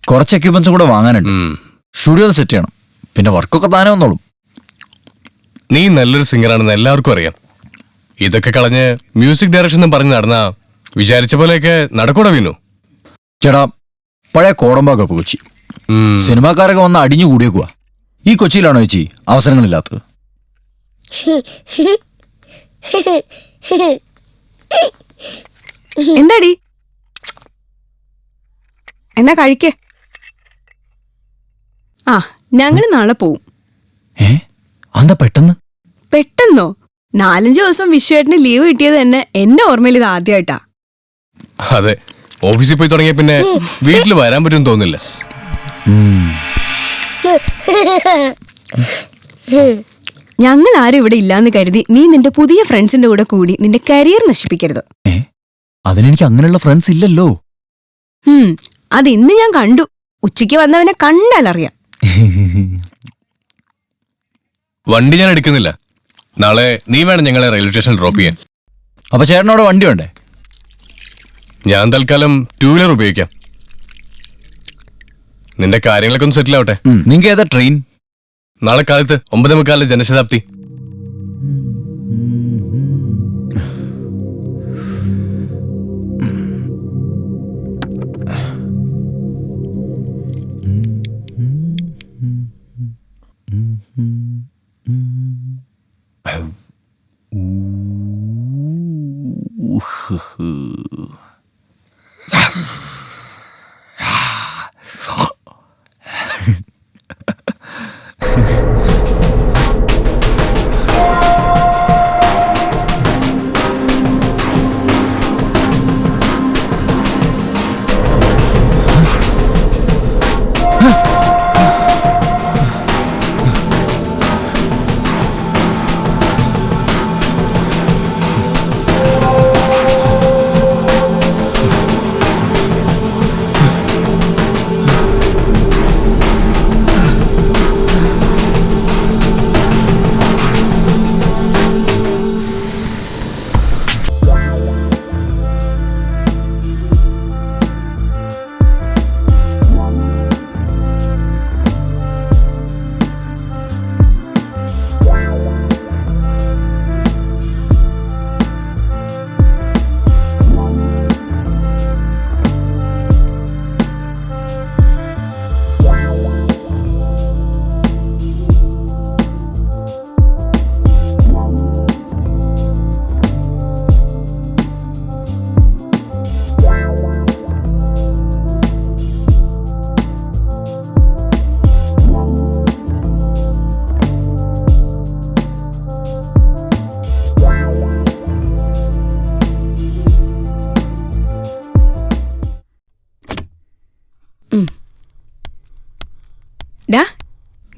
കുറച്ച് എക്യുപ്മെന്റ്സും കൂടെ വാങ്ങാനുണ്ട്. സ്റ്റുഡിയോ സെറ്റ് ചെയ്യണം. പിന്നെ വർക്കൊക്കെ താനേ വന്നോളും. നീ നല്ലൊരു സിംഗറാണെന്ന് എല്ലാവർക്കും അറിയാം. ഇതൊക്കെ കളഞ്ഞ് മ്യൂസിക് ഡയറക്ഷൻ എന്ന് പറഞ്ഞ് നടന്നാ വിചാരിച്ച പോലെയൊക്കെ നടക്കൂടാ വീണു. ചേട്ടാ, പഴയ കോടമ്പാക്കൊക്കെ കൊച്ചി. സിനിമാക്കാരൊക്കെ വന്ന് അടിഞ്ഞു കൂടിയേക്കുക. ഈ കൊച്ചിയിലാണോ ചേച്ചി അവസരങ്ങളില്ലാത്തത്? എന്താടി? എന്നാ കഴിക്കേ. ഞങ്ങള് നാളെ പോവും. എന്താ പെട്ടെന്ന്? പെട്ടെന്നോ? 4-5 ദിവസം വിശ്വേട്ടന് ലീവ് കിട്ടിയത് തന്നെ എന്റെ ഓർമ്മയിൽ ഇത് ആദ്യമായിട്ടാ. അതെ, ഓഫീസിൽ പോയി തുടങ്ങിയ പിന്നെ വീട്ടിൽ വരാൻ പറ്റുമെന്ന് തോന്നില്ല. ഞങ്ങൾ ആരും ഇവിടെ ഇല്ലാന്ന് കരുതി നീ നിന്റെ പുതിയ ഫ്രണ്ട്സിന്റെ കൂടെ കൂടി നിന്റെ കരിയർ നശിപ്പിക്കരുത്. അതിനെനിക്ക് അങ്ങനെയുള്ള ഫ്രണ്ട്സ് ഇല്ലല്ലോ. അത് ഇന്ന് ഞാൻ കണ്ടു. ഉച്ചയ്ക്ക് വന്നവനെ കണ്ടാലറിയാം. വണ്ടി ഞാൻ എടുക്കുന്നില്ല. നാളെ നീ വേണം ഞങ്ങളെ റെയിൽവേ സ്റ്റേഷനിൽ ഡ്രോപ്പ് ചെയ്യാൻ. അപ്പൊ ചേട്ടനോട് വണ്ടി വേണ്ടേ? ഞാൻ തൽക്കാലം 2 വീലർ ഉപയോഗിക്കാം. നിന്റെ കാര്യങ്ങളൊക്കെ ഒന്ന് സെറ്റിൽ ആവട്ടെ. നിങ്ങൾക്ക് ഏതാ ട്രെയിൻ? നാളെ കാലത്ത് 9:15 ജനശതാബ്ദി.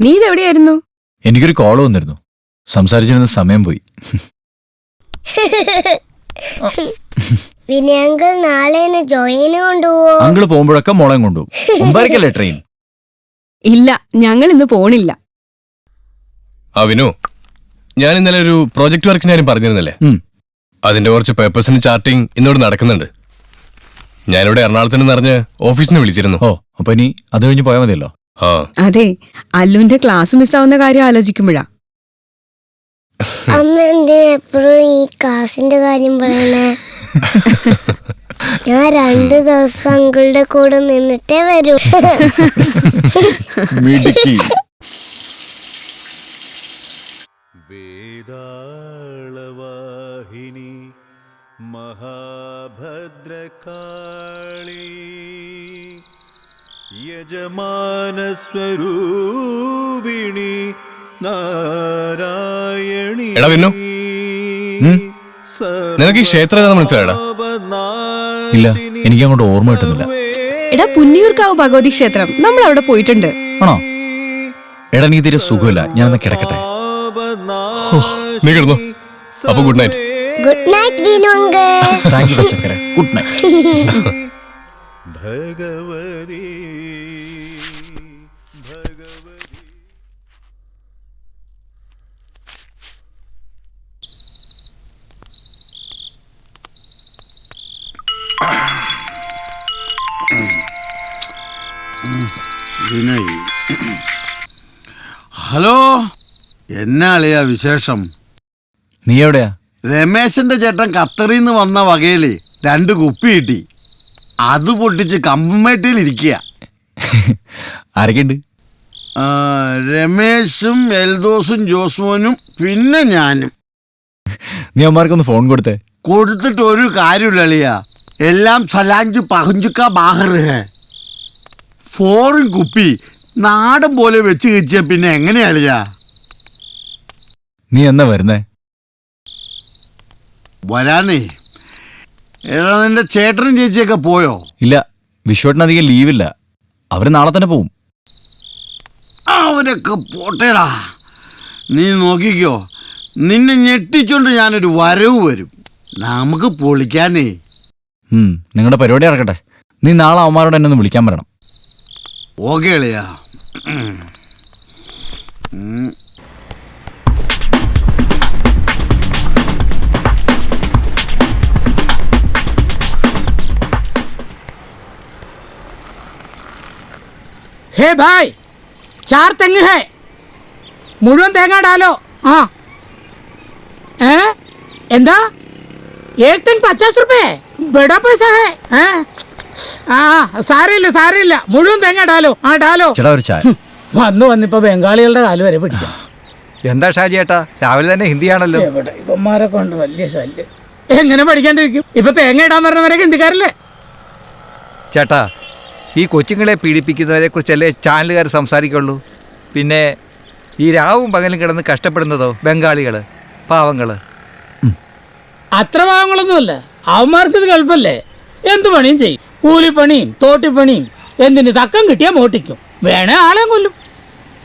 നീ ഇതെവിടെയായിരുന്നു? എനിക്കൊരു കോൾ വന്നിരുന്നു. സംസാരിച്ചിരുന്ന സമയം പോയി. പിന്നെ അങ്കിൾ നാളെ എന്നെ ജോയിന് കൊണ്ടുപോവോ? അങ്കിള് പോകുമ്പോഴൊക്കെ മോളെ കൊണ്ടുപോകും. മുമ്പായിരിക്കല്ലേ ട്രെയിൻ? ഇല്ല, ഞങ്ങൾ ഇന്ന് പോണില്ല. വിനു, ഞാൻ ഇന്നലെ ഒരു പ്രോജക്ട് വർക്കിന് കാര്യം പറഞ്ഞിരുന്നില്ലേ, അതിന്റെ കുറച്ച് പേപ്പേഴ്സിന് ചാർട്ടിങ് ഇന്നോട് നടക്കുന്നുണ്ട്. ഞാനിവിടെ എറണാകുളത്ത് നിറഞ്ഞ് ഓഫീസിൽ നിന്ന് വിളിച്ചിരുന്നു. ഓ, അപ്പൊ ഇനി അത് കഴിഞ്ഞ് പോയാൽ മതിയല്ലോ. അതെ, അല്ലുവിന്റെ ക്ലാസ് മിസ്സാവുന്ന കാര്യം ആലോചിക്കുമ്പോഴാ. അമ്മ എന്തിനാ എപ്പോഴും ഈ ക്ലാസിന്റെ കാര്യം പറയണേ? ഞാൻ 2 ദിവസം അങ്കിളുടെ കൂടെ നിന്നിട്ടേ വരൂ. വേദാളവാഹിനി മഹാഭദ്രകാളി യജമാനസ്വരൂപിണി നാരായണി. എടാ വിന്നു, നിനക്ക് ഈ ക്ഷേത്രം മനസ്സിലായടാ? ഇല്ല, എനിക്ക് അങ്ങോട്ട് ഓർമ്മ കിട്ടുന്നില്ല. എടാ, പുന്നിയൂർക്കാവ് ഭഗവതി ക്ഷേത്രം, നമ്മൾ അവിടെ പോയിട്ടുണ്ട്. ആണോ? എടാ, നീ തീരെ സുഖമില്ല, ഞാനൊന്ന് കിടക്കട്ടെ. നീ കിടന്നു. അപ്പൊ good night. Good night Vinu uncle. Thank you ചക്കര. Good night. Bhagavathi Vinay. Hello, എന്നാളിയാ വിശേഷം? നീ എവിടെയാ? രമേശന്റെ ചേട്ടൻ ഖത്തറിന്ന് വന്ന വകയില് 2 കുപ്പി കിട്ടി. അത് പൊട്ടിച്ച് കമ്പമേട്ടിൽ ഇരിക്കുക. ആരൊക്കെയുണ്ട്? രമേശും എൽദോസും ജോസ്മോനും പിന്നെ ഞാനും. നീ അമ്മമാർക്കൊന്ന് ഫോൺ കൊടുത്തേ. കൊടുത്തിട്ട് ഒരു കാര്യമില്ല അളിയാ, എല്ലാം സലാഞ്ച് പഹഞ്ചുക്ക ബാഹർ ഹേ. ഫോറിൻ കുപ്പി നാടൻ പോലെ വെച്ച് കഴിച്ച പിന്നെ എങ്ങനെയാളിയാ? നീ എന്നാ വരുന്നേ? വരാനേ. ഏതാ നിന്റെ ചേട്ടനും ചേച്ചിയൊക്കെ പോയോ? ഇല്ല, വിശ്വട്ടിന് അധികം ലീവില്ല. അവര് നാളെ തന്നെ പോവും. അവരൊക്കെ പോട്ടേടാ. നീ നോക്കിക്കോ, നിന്നെ ഞെട്ടിച്ചോണ്ട് ഞാനൊരു വരവ് വരും. നമുക്ക് പൊളിക്കാനേ. നിങ്ങളുടെ പരിപാടി നടക്കട്ടെ. നീ നാളെ അവന്മാരോട് എന്നെ ഒന്ന് വിളിക്കാൻ പറയണം. ഓക്കെ അളിയാ. हे भाई, 4 തെങ്ങ് है, മുഴുവൻ തേങ്ങ डालो. എന്താ? 1 തെങ്ങ് 50 रुपए, बड़ा पैसा है. സാരമില്ല, മുഴുവൻ തേങ്ങ डालो. डालो. ചേട്ടാ, ഒരു ചായ. വന്നിപ്പോ ബംഗാളികളുടെ കാല് വരെ പിടിക്കാം. എന്താ ഷാജി ഏട്ടാ, രാവിലെ തന്നെ ഹിന്ദിയാണല്ലോ. എവിടെ ഇവന്മാരെ കൊണ്ട് വലിയ ശല്യം. എങ്ങനെ പഠിക്കാണ്ടിരിക്കും? ഇപ്പൊ തേങ്ങ ഇടാൻ പറഞ്ഞവരൊക്കെ ഹിന്ദിക്കാരല്ലേ? ചേട്ടാ, ഈ കൊച്ചുങ്ങളെ പീഡിപ്പിക്കുന്നവരെ കുറിച്ചല്ലേ ചാനലുകാർ സംസാരിക്കുള്ളൂ. പിന്നെ ഈ രാവും പകലും കിടന്ന് കഷ്ടപ്പെടുന്നതോ ബംഗാളികള്, പാവങ്ങള്. അത്ര പാവങ്ങളൊന്നുമല്ല, അവന്മാർക്ക് ഇത് എളുപ്പല്ലേ. എന്ത് പണിയും ചെയ്യും. കൂലിപ്പണിയും തോട്ടിപ്പണിയും. എന്തിന് തക്കം കിട്ടിയാൽ മോട്ടിക്കും, വേണേ ആളെ കൊല്ലും.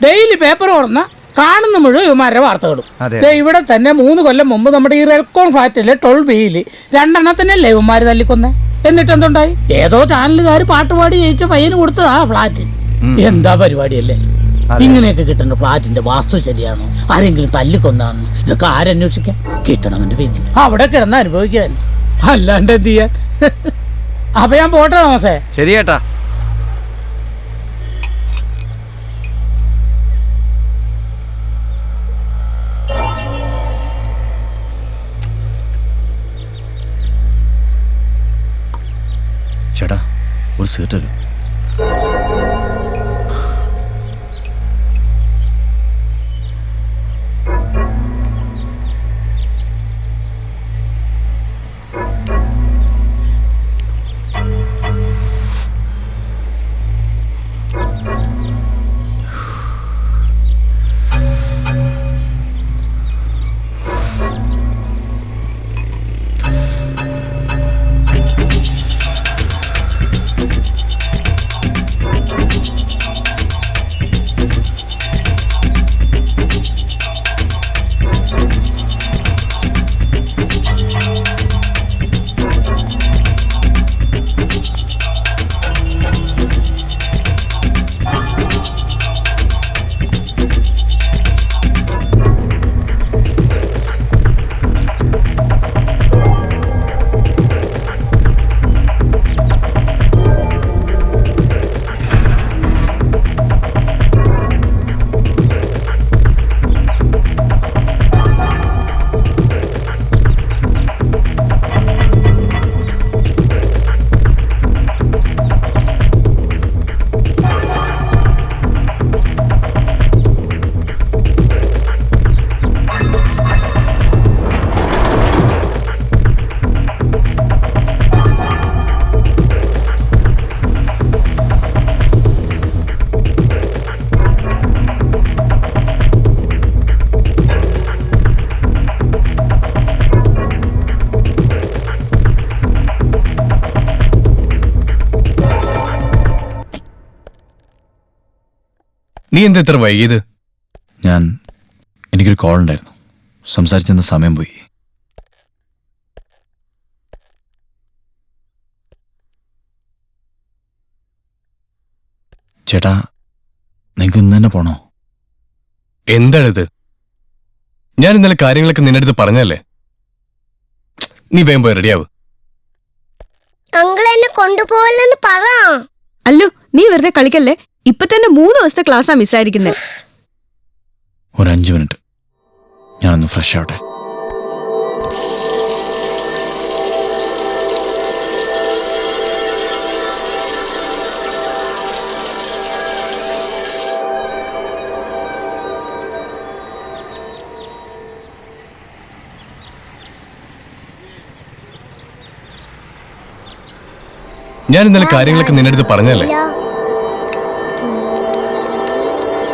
ഡെയിലി പേപ്പർ തുറന്ന കാണുന്ന മുഴുവൻ ഇവന്മാരുടെ വാർത്തകളും. ഇവിടെ തന്നെ 3 കൊല്ലം മുമ്പ് നമ്മുടെ ഈ റെൽക്കോൺ ഫ്ലാറ്റിലെ 12Bയിൽ 2 എണ്ണത്തിനല്ലേ ഇവന്മാര് തല്ലിക്കൊന്നേ. എന്നിട്ട് എന്തുണ്ടായി? ഏതോ ചാനലുകാർ പാട്ടുപാടി ജയിച്ച പയ്യന് കൊടുത്തതാ ഫ്ലാറ്റ്. എന്താ പരിപാടിയല്ലേ? ഇങ്ങനെയൊക്കെ കിട്ടുന്ന ഫ്ലാറ്റിന്റെ വാസ്തു ശരിയാണോ? ആരെങ്കിലും തല്ലിക്കൊന്നാണോ? ഇതൊക്കെ ആരന്വേഷിക്കാൻ? കിട്ടണമെന്റെ വിധി അവിടെ കിടന്ന് അനുഭവിക്കാൻ, അല്ലാണ്ട് എന്ത് ചെയ്യാൻ? അപ്പൊ ഞാൻ പോട്ടെ തോമസേ. ശരി ചേട്ടാ. ചേട്ടാ, ഒരു സീറ്റ് തരൂ. നീ എന്താ ഇത്ര വൈകിയത്? എനിക്കൊരു കോൾ ഉണ്ടായിരുന്നു, സംസാരിച്ചെന്ന സമയം പോയി. ചേട്ടാ, നിങ്ങൾക്ക് ഇന്ന് തന്നെ പോണോ? എന്താണിത്? ഞാൻ ഇന്നലെ കാര്യങ്ങളൊക്കെ നിന്റെ അടുത്ത് പറഞ്ഞല്ലേ. നീ വേഗം പോയി റെഡിയാവ്. അങ്കിൾ എന്നെ കൊണ്ടുപോകല്ലെന്ന് പറ. അല്ലോ, നീ വെറുതെ കളിക്കല്ലേ. ഇപ്പൊ തന്നെ 3 ദിവസത്തെ ക്ലാസ്സാ മിസ്സായിരിക്കുന്നത്. ഒരു 5 മിനിറ്റ് ഞാനൊന്ന് ഫ്രഷ് ആവട്ടെ. ഞാൻ ഇന്നലെ കാര്യങ്ങളൊക്കെ നിന്റെ അടുത്ത് പറഞ്ഞല്ലേ.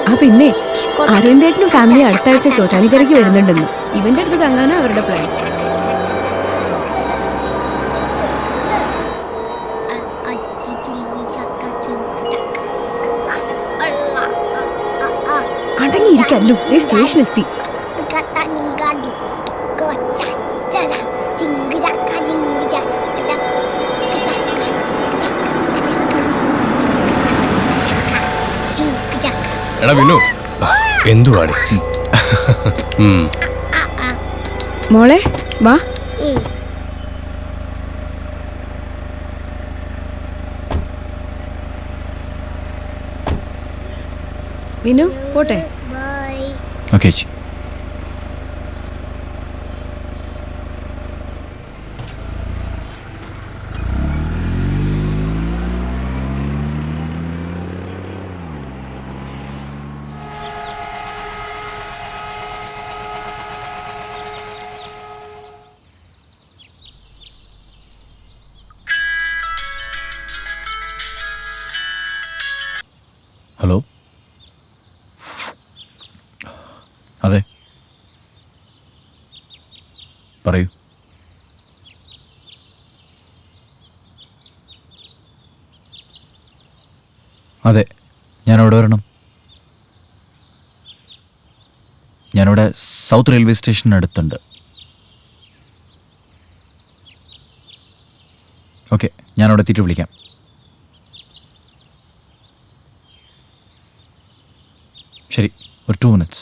ആ പിന്നെ അരവിന്ദേട്ടനും ഫാമിലി അടുത്ത ആഴ്ച ചോറ്റാനിക്കരയ്ക്ക് വരുന്നുണ്ടെന്ന്. ഇവന്റെ അടുത്ത് തങ്ങാനാ അവരുടെ പ്ലാൻ. അടങ്ങിയിരിക്കല്ലോ, സ്റ്റേഷൻ എത്തി. എടാ വിനു, എന്തുവാടി? മോളെ വാ. വിനു പോട്ടെ. ഓക്കെ ചേച്ചി. ഹലോ, അതെ പറയൂ. അതെ, ഞാനവിടെ വരണം. ഞാനിവിടെ സൗത്ത് റെയിൽവേ സ്റ്റേഷന് അടുത്തുണ്ട്. ഓക്കെ, ഞാനവിടെ എത്തിയിട്ട് വിളിക്കാം. ശരി, ഒരു 2 മിനിറ്റ്സ്.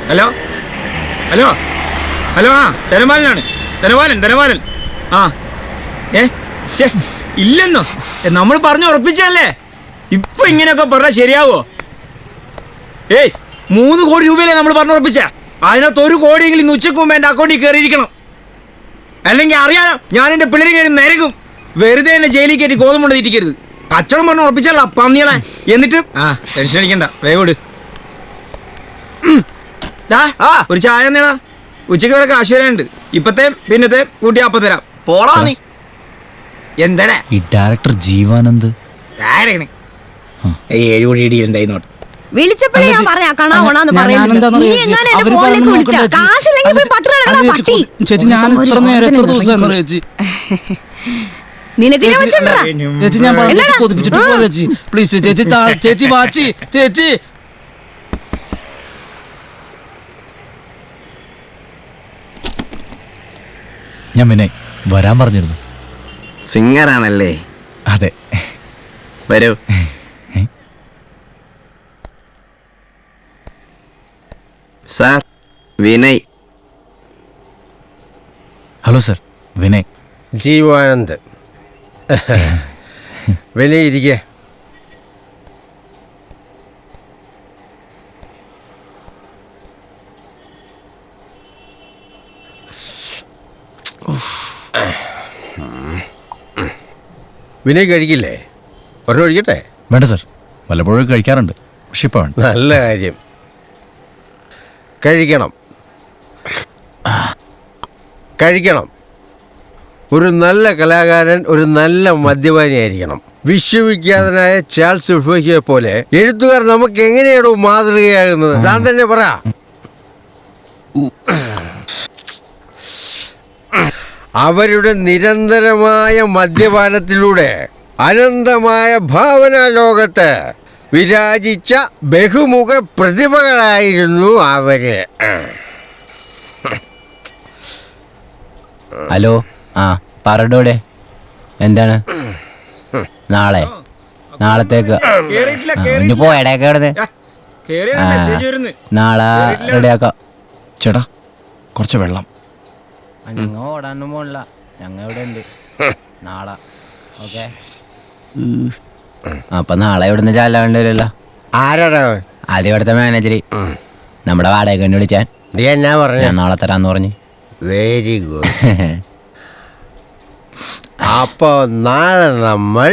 ഹലോ ഹലോ ഹലോ, ആ ധനപാലനാണ്. ധനപാലൻ. ആ ഇല്ലെന്നോ? നമ്മൾ പറഞ്ഞു ഉറപ്പിച്ചല്ലേ. ഇപ്പൊ ഇങ്ങനെയൊക്കെ പറഞ്ഞാൽ ശരിയാവോ? 3 കോടി രൂപയല്ലേ നമ്മൾ പറഞ്ഞു ഉറപ്പിച്ച. അതിനകത്ത് 1 കോടിയെങ്കിലും ഇന്ന് ഉച്ചക്ക് മുമ്പ് എൻ്റെ അക്കൗണ്ടിൽ കയറിയിരിക്കണം. അല്ലെങ്കിൽ അറിയാലോ, ഞാൻ എൻ്റെ പിള്ളേരെ കയറി നിരക്കും. വെറുതെ എന്നെ ജയിലിൽ കയറ്റി ഗോതമ്പ് തീറ്റിക്കരുത്. കച്ചവടം പറഞ്ഞു ഉറപ്പിച്ചല്ല പന്നികളെ. എന്നിട്ട് ടെൻഷൻ അടിക്കണ്ട, വേഗോട്. ഒരു ചായ നേടാ. ഉച്ചയ്ക്ക് വരെ കാശ് വരാനുണ്ട്. ഇപ്പത്തെ പിന്നത്തെ കൂട്ടി അപ്പം തരാം. പോളാ നീ. എന്താടാ ഈ ഡയറക്ടർ ജീവാനന്ദ് 7 കോടി ഇടി എന്തായി നോട്ട്. വിളിച്ചപ്പോഴേ ഞാൻ പറയാ കാണാവണാന്ന് പറയുന്നത്. ഇനി എങ്ങനെ എന്റെ ഫോണിലേക്ക് വിളിച്ചാ കാശില്ലെങ്കിൽ പോയി പട്ടിണി കിടക്കണ പട്ടി. ചേച്ചി, ഞാൻ ഇത്ര നേരം എത്ര ദിവസം ചേച്ചി നിനക്കിനെ വെച്ചിട്ടുണ്ടാ. ചേച്ചി, ഞാൻ പറഞ്ഞു കൊതിപ്പിച്ചിട്ട് പോ ചേച്ചി. പ്ലീസ് ചേച്ചി, ചേച്ചി വാച്ചി ചേച്ചി. ഞാൻ വിനയ് വരാൻ പറഞ്ഞിരുന്നു. സിംഗറാണല്ലേ? അതെ, വരൂ. Sir, Vinay. Hello sir, Vinay. Jeevanand. Vinay ഇരിക്കേ. വിനയ് കഴിക്കില്ലേ? ഒരെണ്ണം ഒഴിക്കട്ടെ? വേണ്ട സർ, വല്ലപ്പോഴും കഴിക്കാറുണ്ട്, പക്ഷെ ഇപ്പോൾ വേണ്ട. നല്ല കാര്യം, കഴിക്കണം. ഒരു നല്ല കലാകാരൻ ഒരു നല്ല മദ്യപാനിയായിരിക്കണം. വിശ്വവിഖ്യാതനായ ചാൾസ് ഉൾഫോയെ പോലെ എഴുത്തുകാർ നമുക്ക് എങ്ങനെയാണോ മാതൃകയാകുന്നത്? താൻ തന്നെ പറ. അവരുടെ നിരന്തരമായ മദ്യപാനത്തിലൂടെ അനന്തമായ ഭാവനാ ലോകത്ത് വിരാജിച്ച ബഹുമുഖ പ്രതിഭകളായിരുന്നു അവര്. ഹലോ, ആ പറടൂടെ എന്താണ്? നാളത്തേക്ക് ഇനി പോയടേക്ക് കിടന്ന് നാളെ റെഡിയാക്കാം. ചേട്ടാ കുറച്ച് വെള്ളം. ഞങ്ങൾ ഓടാനൊന്നും പോണില്ല, ഞങ്ങൾ ഇവിടെ ഉണ്ട്. നാളെ ഓക്കെ. അപ്പൊ നാളെ ഇവിടുന്ന് ചാലാവേണ്ടി വരുമല്ലോ. ആരാടാ? ആദ്യം ഇവിടുത്തെ മാനേജർ, നമ്മുടെ വാടക വേണ്ടി വിളിച്ചാൻ. നീ എന്നാ പറഞ്ഞു? ഞാൻ നാളെ തരാന്ന് പറഞ്ഞു. Very good. അപ്പൊ നാളെ നമ്മൾ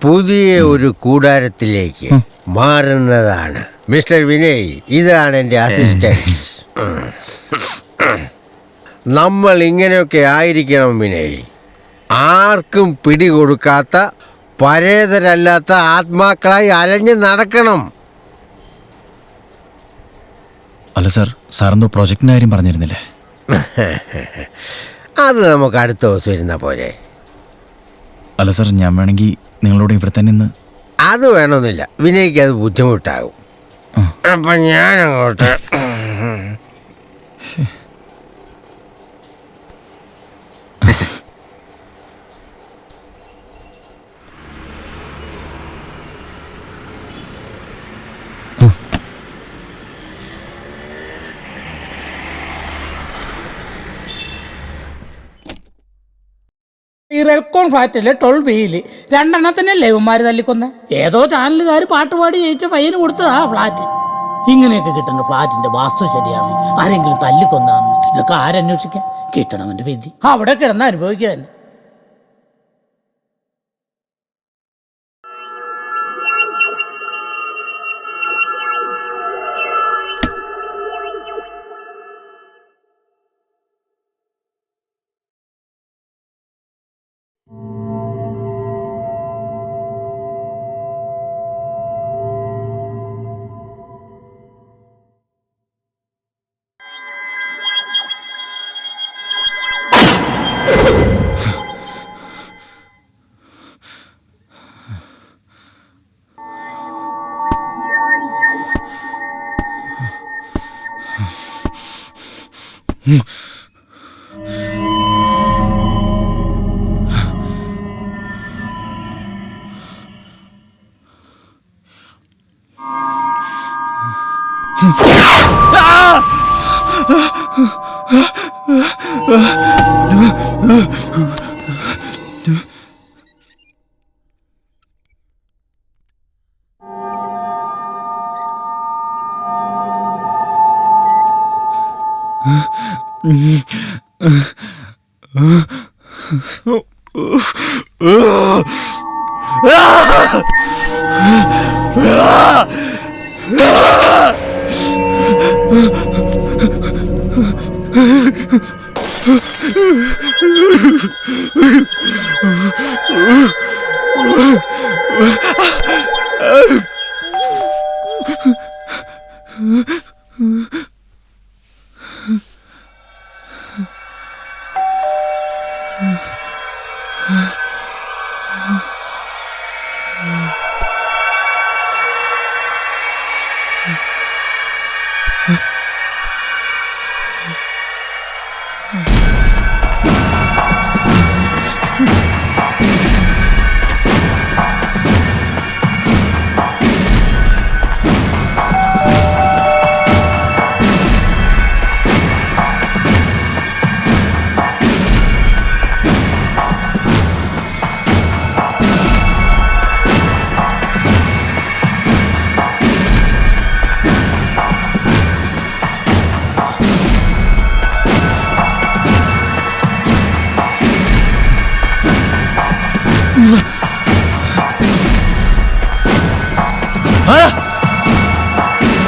പുതിയ ഒരു കൂടാരത്തിലേക്ക് മാറുന്നതാണ്. മിസ്റ്റർ വിനയ്, ഇതാണ് എൻ്റെ അസിസ്റ്റന്റ്. നമ്മൾ ഇങ്ങനെയൊക്കെ ആയിരിക്കണം വിനയ്. ആർക്കും പിടികൊടുക്കാത്ത പരേതരല്ലാത്ത ആത്മാക്കളായി അലഞ്ഞു നടക്കണം. അല്ല സാർ, സാറെന്തോ പ്രൊജക്ടിന്റെ കാര്യം പറഞ്ഞിരുന്നില്ലേ? അത് നമുക്ക് അടുത്ത ദിവസം ഇരുന്ന പോലെ. അല്ല സാർ, ഞാൻ വേണമെങ്കിൽ നിങ്ങളോട് ഇവിടെ തന്നെ നിന്ന്. അത് വേണമെന്നില്ല, വിനയ്ക്ക് അത് ബുദ്ധിമുട്ടാകും. അപ്പൊ ഞാൻ അങ്ങോട്ട്. ഈ റെൽക്കോൺ ഫ്ലാറ്റിലെ 12B രണ്ടെണ്ണത്തിനല്ലേ ഇവന്മാര് തല്ലിക്കൊന്നെ. ഏതോ ചാനലുകാർ പാട്ടുപാടി ജയിച്ച പയ്യന് കൊടുത്തതാ ഫ്ലാറ്റ്. ഇങ്ങനെയൊക്കെ കിട്ടുന്ന ഫ്ലാറ്റിന്റെ വാസ്തു ശരിയാണ്, ആരെങ്കിലും തല്ലിക്കൊന്നാന്ന് ഇതൊക്കെ ആരന്വേഷിക്കാൻ? കിട്ടണവന്റെ വിധി അവിടെ കിടന്ന് അനുഭവിക്കുക തന്നെ.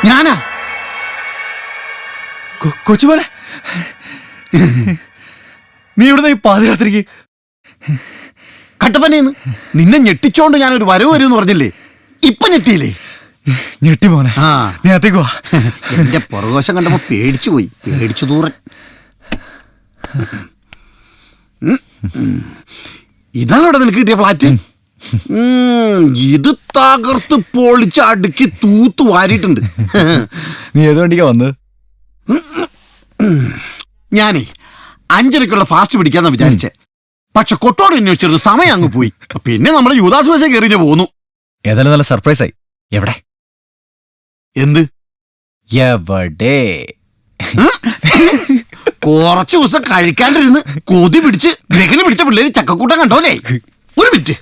ഞാനാ കൊച്ചുമോനെ, നീ ഇവിടുന്ന് ഈ പാതിരാത്രിക്ക്? കട്ടപ്പനയെന്ന് നിന്നെ ഞെട്ടിച്ചോണ്ട് ഞാനൊരു വരവ് വരുമെന്ന് പറഞ്ഞില്ലേ, ഇപ്പൊ ഞെട്ടിയില്ലേ? ഞെട്ടി മോനെ. നീ അകത്തേക്ക് വാ. എന്റെ പുറകോശം കണ്ടപ്പോ പേടിച്ചു പോയി, പേടിച്ചു തൂറൻ. ഇതാണ് ഇവിടെ നിനക്ക് കിട്ടിയ ഫ്ലാറ്റ്? ഇത് തകർത്ത് പൊളിച്ച് അടുക്കി തൂത്ത് വാരിയിട്ടുണ്ട്. നീ ഏത് വണ്ടിക്കാ വന്നത്? ഞാനേ 5:30 ഫാസ്റ്റ് പിടിക്കാന്നാ വിചാരിച്ചേ. പക്ഷെ കൊട്ടോട് അന്വേഷിച്ചിരുന്നു, സമയം അങ്ങ് പോയി. പിന്നെ നമ്മുടെ യൂദാസ് ബസ് കയറിഞ്ഞ് പോന്നു. ഏതായാലും നല്ല സർപ്രൈസ് ആയി. എവിടെ? എന്ത് എവിടെ? കുറച്ചു ദിവസം കഴിക്കാണ്ടിരുന്ന് കൊതി പിടിച്ച് ഗ്രഹണി പിടിച്ച പിള്ളേര് ചക്കക്കൂട്ടം കണ്ടോലേ. ഒരു മിനിറ്റ്,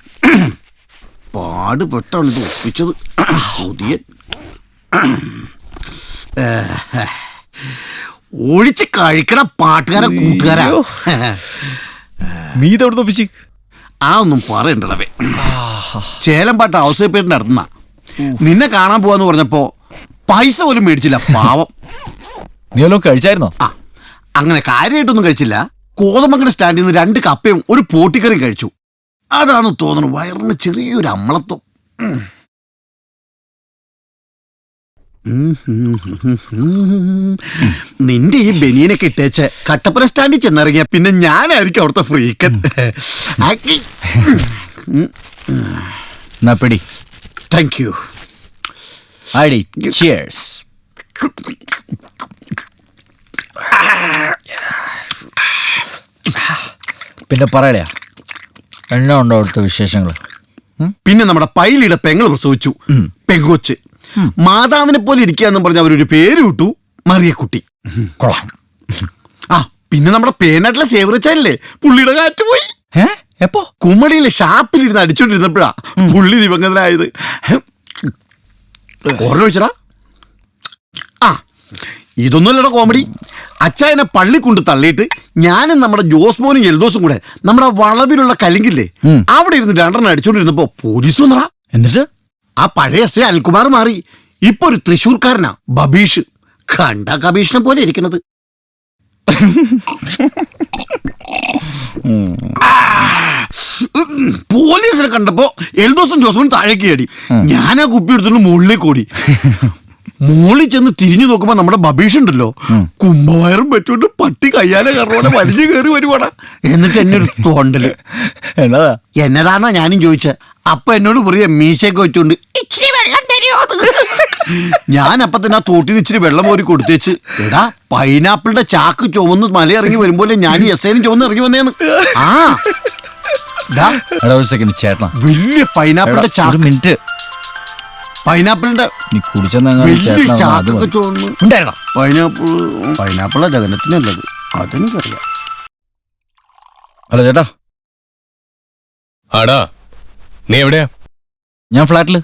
പാടുപെട്ടാണ് ഇത് ഒപ്പിച്ചത്. ഒഴിച്ച് കഴിക്കണ പാട്ടുകാര കൂട്ടുകാരാ. നീ ഇതെവിടെ ഒപ്പിച്ച്? ആ ഒന്നും പറയണ്ടടവേ. ചേലമ്പാട്ട് ഔസേപ്പേട്ടിന്റെ അടുത്തുനിന്നാ. നിന്നെ കാണാൻ പോവാന്ന് പറഞ്ഞപ്പോ പൈസ പോലും മേടിച്ചില്ല, പാവം. നീ വല്ലതും കഴിച്ചായിരുന്നോ? ആ, അങ്ങനെ കാര്യമായിട്ടൊന്നും കഴിച്ചില്ല. കോതമംഗലം സ്റ്റാൻഡിൽ നിന്ന് 2 കപ്പയും ഒരു പോട്ടിക്കറിയും കഴിച്ചു. അതാണ് തോന്നുന്നു വയറിന് ചെറിയൊരു അമ്മളത്വം. നിന്റെ ഈ ബനിയനൊക്കെ ഇട്ടേച്ച് കട്ടപ്പന സ്റ്റാൻഡിൽ ചെന്നിറങ്ങിയ പിന്നെ ഞാനായിരിക്കും അവിടുത്തെ ഫ്രീക്കൻ. Thank you. ചിയേഴ്സ്. പിന്നെ പറയലയാ, എണ്ണ ഉണ്ടോ അവിടുത്തെ വിശേഷങ്ങൾ? പിന്നെ നമ്മുടെ പൈലിയുടെ പെങ്ങൾ പ്രസവിച്ചു, പെങ്കൊച്ച്. മാതാവിനെ പോലെ ഇരിക്കാന്നും പറഞ്ഞ അവരൊരു പേര് വിട്ടു, മറിയക്കുട്ടി. കൊള്ളാം. ആ, പിന്നെ നമ്മുടെ പേനാട്ടിലെ സേവറച്ചാലല്ലേ, പുള്ളിയുടെ കാറ്റ് പോയി. എപ്പോ? കുമ്മടിയിലെ ഷാപ്പിലിരുന്ന് അടിച്ചോണ്ടിരുന്നപ്പോഴാ പുള്ളി ദിവംഗതനായത്. ഓർമ്മ. ആ, ഇതൊന്നുമല്ലടോ കോമഡി. അച്ചായനെ പള്ളി കൊണ്ട് തള്ളിയിട്ട് ഞാനും നമ്മുടെ ജോസ്മോനും എൽദോസും കൂടെ നമ്മുടെ വളവിലുള്ള കലിങ്കില്ലേ അവിടെ ഇരുന്ന് 2 അടിച്ചോണ്ടിരുന്നപ്പോ പോലീസ് വന്നടാ. എന്നിട്ട് ആ പഴയ എസ് അനിൽകുമാർ മാറി, ഇപ്പൊ ഒരു തൃശ്ശൂർക്കാരനാ, ബബീഷ്. കണ്ട കബീഷിനെ പോലെ ഇരിക്കണത്. പോലീസിനെ കണ്ടപ്പോ എൽദോസും ജോസ്മോനും താഴേക്ക് ചാടി. ഞാനാ കുപ്പി എടുത്തിട്ട് മുകളിലേക്ക് ഓടി. മോളിൽ ചെന്ന് തിരിഞ്ഞു നോക്കുമ്പോ നമ്മുടെ ബബീഷ് ഉണ്ടല്ലോ, കുംഭവയറും വെച്ചോണ്ട് പട്ടി കയ്യാലെ കറോടെ വലിഞ്ഞു കയറി വരുവാടാ. എന്നിട്ട് എന്നെ ഒരു തോണ്ടല്. എന്നതാന്നാ ഞാനും ചോദിച്ചേ. അപ്പൊ എന്നോട് പറയാ മീശയൊക്കെ വെച്ചോണ്ട് ഇച്ചിരി വെള്ളം തരുമോ. ഞാൻ അപ്പൊ തന്നെ ആ തോട്ടിന് ഇച്ചിരി വെള്ളം കോരി കൊടുത്തേച്ച്, എടാ പൈനാപ്പിളിന്റെ ചാക്ക് ചുമന്ന് മലയിറങ്ങി വരുമ്പോലെ ഞാൻ എസ്ഐനും ചുമന്ന് ഇറങ്ങി വന്നേന്ന്. ആ ചേട്ടനാ, വലിയ പൈനാപ്പിളിന്റെ ചാക്ക്. മിനിറ്റ്, പൈനാപ്പിളിന്റെ ചാക്കൊക്കെ ചോന്ന്. പൈനാപ്പിള ജഗനത്തിനല്ലത്, അതെനിക്കറിയാം. ഹലോ ചേട്ടാ. ആടാ, നീ എവിടെയാ? ഞാൻ ഫ്ലാറ്റില്.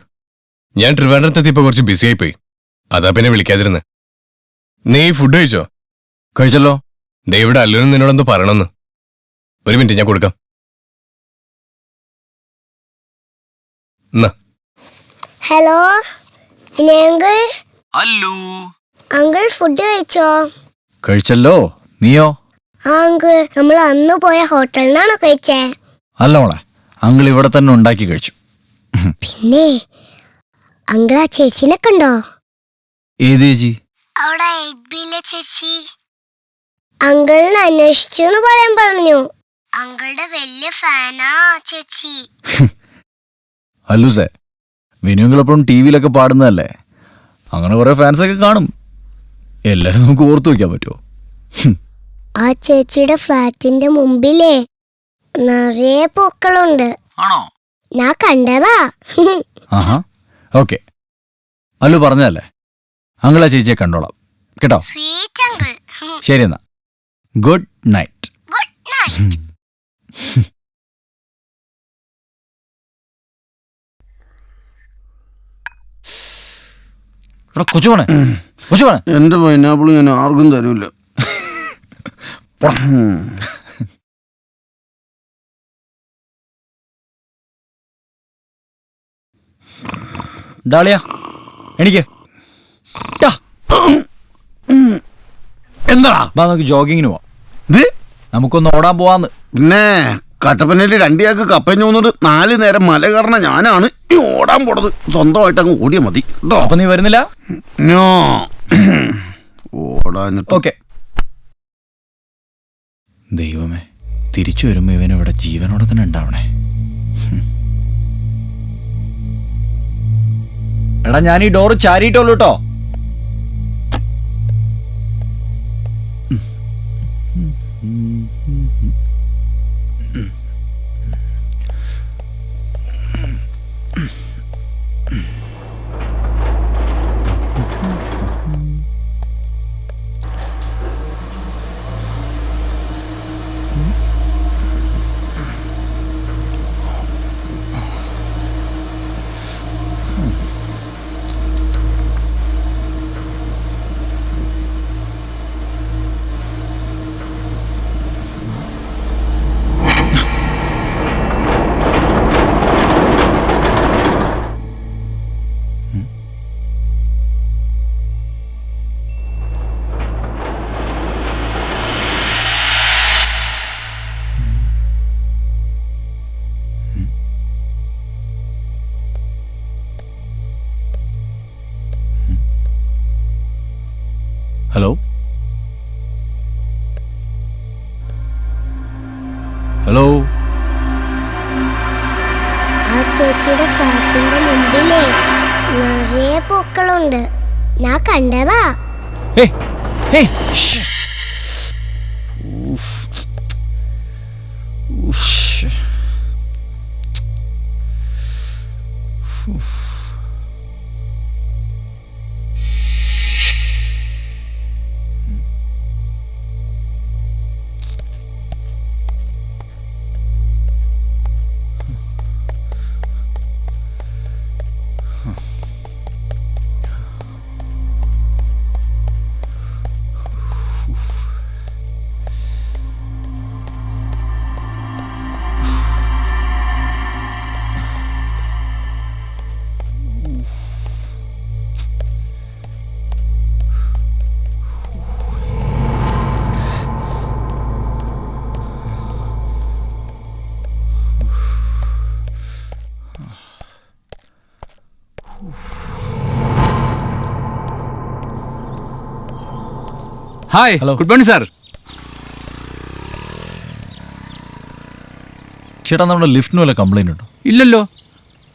ഞാൻ ട്രിവാൻഡ്രത്തെത്തിയപ്പോ കുറച്ച് ബിസി ആയിപ്പോയി, അതാ പിന്നെ വിളിക്കാതിരുന്ന്. നീ ഫുഡ് കഴിച്ചോ? കഴിച്ചല്ലോ. ഇവിടെ അല്ലൂരും നിന്നോടൊന്ന് പറയണമെന്ന്. ഒരു മിനിറ്റ്, ഞാൻ കൊടുക്കാം. ഹലോ അങ്കിൾ, ഫുഡ് കഴിച്ചോ? കഴിച്ചല്ലോ. നീയോ? ആ അങ്കിൾ, നമ്മൾ അന്ന് പോയ ഹോട്ടലിൽ നിന്നാണോ കഴിച്ചേ? അല്ല മോളെ, അങ്കിൾ ഇവിടെ തന്നെ ഉണ്ടാക്കി കഴിച്ചു. പിന്നെ അങ്കിൾ ആ ചേച്ചിനെ കണ്ടോ? ഏത് ചേച്ചി? അവിടെ 8Bയിലെ ചേച്ചി. അങ്കിളിനെ അന്വേഷിച്ചു എന്ന് പറയാൻ പറഞ്ഞു. അങ്കിളുടെ വലിയ ഫാനാ ചേച്ചി. അല്ലൂസേ, വിനുങ്ങളെപ്പോഴും ടി വിയിലൊക്കെ പാടുന്നതല്ലേ, അങ്ങനെ കുറെ ഫാൻസൊക്കെ കാണും. എല്ലാരും നമുക്ക് ഓർത്തു വെക്കാൻ പറ്റുമോ? ആ ചേച്ചിയുടെ ഫ്ലാറ്റിന്റെ മുമ്പിലേ നിറയെ പൂക്കളുണ്ട്. ആണോ? ഞാൻ കണ്ടതാ. ആഹാ, ഓക്കെ. അല്ലു പറഞ്ഞതല്ലേ, അങ്കിളാ ചേച്ചിയെ കണ്ടോളാം കേട്ടോ. ശരി എന്നാ, ഗുഡ് നൈറ്റ്. കൊച്ചുപോണേ, കൊച്ചുപോണേ. എന്റെ പൈനാപ്പിൾ ഞാൻ ആർക്കും തരൂല. ഡാളിയ എനിക്ക് എന്താടാ? നമുക്ക് ജോഗിങ്ങിന് പോവാം. നമുക്കൊന്ന് ഓടാൻ പോവാന്ന്. പിന്നെ കട്ടപ്പനയിൽ 2 ചാക്ക് കപ്പഞ്ഞു വന്നിട്ട് 4 നേരം മല കയറണ ഞാനാണ് ഈ ഓടാൻ പോണത്. സ്വന്തമായിട്ട് അങ്ങ് ഓടിയാ മതി കേട്ടോ. അപ്പൊ നീ വരുന്നില്ല? ഓടാൻ ഓക്കെ. ദൈവമേ, തിരിച്ചു വരുമ്പോ ഇവനിവിടെ ജീവനോടെ തന്നെ ഉണ്ടാവണേ. എടാ ഞാൻ ഈ ഡോറ് ചാരിയിട്ടുള്ളൂ കേട്ടോ. Hello hello. ആ ചേച്ചിയുടെ ഫ്ലാറ്റിന്റെ മുമ്പിലേ നിറയെ പൂക്കളുണ്ട്. ഞാൻ കണ്ടതാ. Hi, hello, good morning sir. ചേട്ടാ നമ്മുടെ ലിഫ്റ്റിന് വല്ല കംപ്ലൈന്റ് ഉണ്ടോ? ഇല്ലല്ലോ,